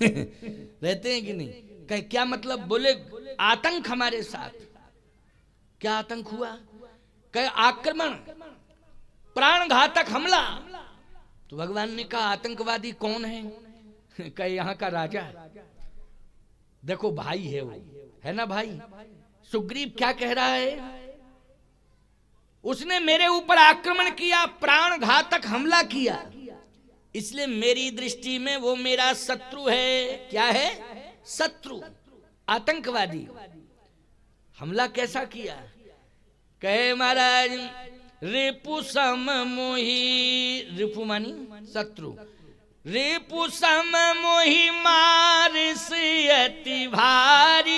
रहते हैं कि नहीं? कहे क्या मतलब? बोले आतंक हमारे साथ। क्या आतंक हुआ? कहे आक्रमण, प्राण घातक हमला। तो भगवान ने कहा आतंकवादी कौन है? कहे यहाँ का राजा। देखो भाई है वो, है ना भाई? सुग्रीव क्या कह रहा है? उसने मेरे ऊपर आक्रमण किया, प्राण घातक हमला किया, इसलिए मेरी दृष्टि में वो मेरा शत्रु है। क्या है? शत्रु, आतंकवादी। हमला कैसा किया? कहे महाराज रिपु सम मोही, रिपु मानी शत्रु, रिपु सम मोही मारिस अति भारी,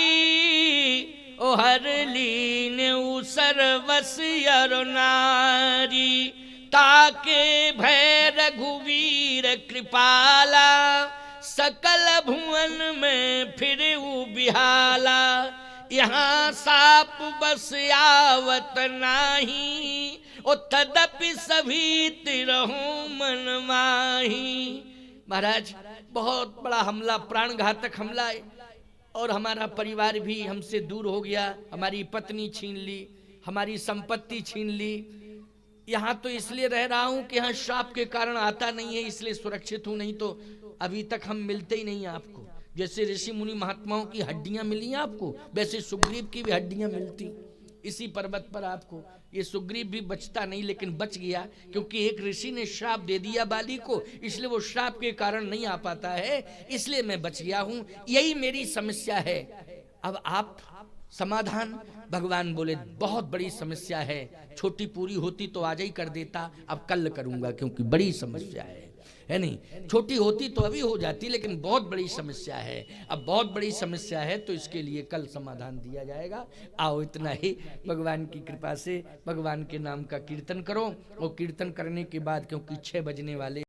ओ हर लीन सर्वस अर नारी, ताके भय रघुवीर कृपाला, सकल भुवन में फिर बिहाला, यहाँ साप बस आवत नाही, ओ तदपि सभी तिरहु मन माही। महाराज बहुत बड़ा हमला, प्राण घातक हमला है, और हमारा परिवार भी हमसे दूर हो गया, हमारी पत्नी छीन ली, हमारी संपत्ति छीन ली। यहाँ तो इसलिए रह रहा हूं कि यहाँ श्राप के कारण आता नहीं है, इसलिए सुरक्षित हूं, नहीं तो अभी तक हम मिलते ही नहीं आपको। जैसे ऋषि मुनि महात्माओं की हड्डियां मिली आपको, वैसे सुग्रीव की भी हड्डियां मिलती इसी पर्वत पर आपको। ये सुग्रीव भी बचता नहीं, लेकिन बच गया, क्योंकि एक ऋषि ने श्राप दे दिया बाली को, इसलिए वो श्राप के कारण नहीं आ पाता है, इसलिए मैं बच गया हूं। यही मेरी समस्या है। अब आप समाधान, भगवान बोले बहुत बड़ी समस्या है, छोटी पूरी होती तो आज ही कर देता, अब कल करूंगा, क्योंकि बड़ी समस्या है नहीं, छोटी होती तो अभी हो जाती, लेकिन बहुत बड़ी समस्या है। अब बहुत बड़ी समस्या है तो इसके लिए कल समाधान दिया जाएगा। आओ इतना ही, भगवान की कृपा से भगवान के नाम का कीर्तन करो, और कीर्तन करने के बाद, क्योंकि 6 बजने वाले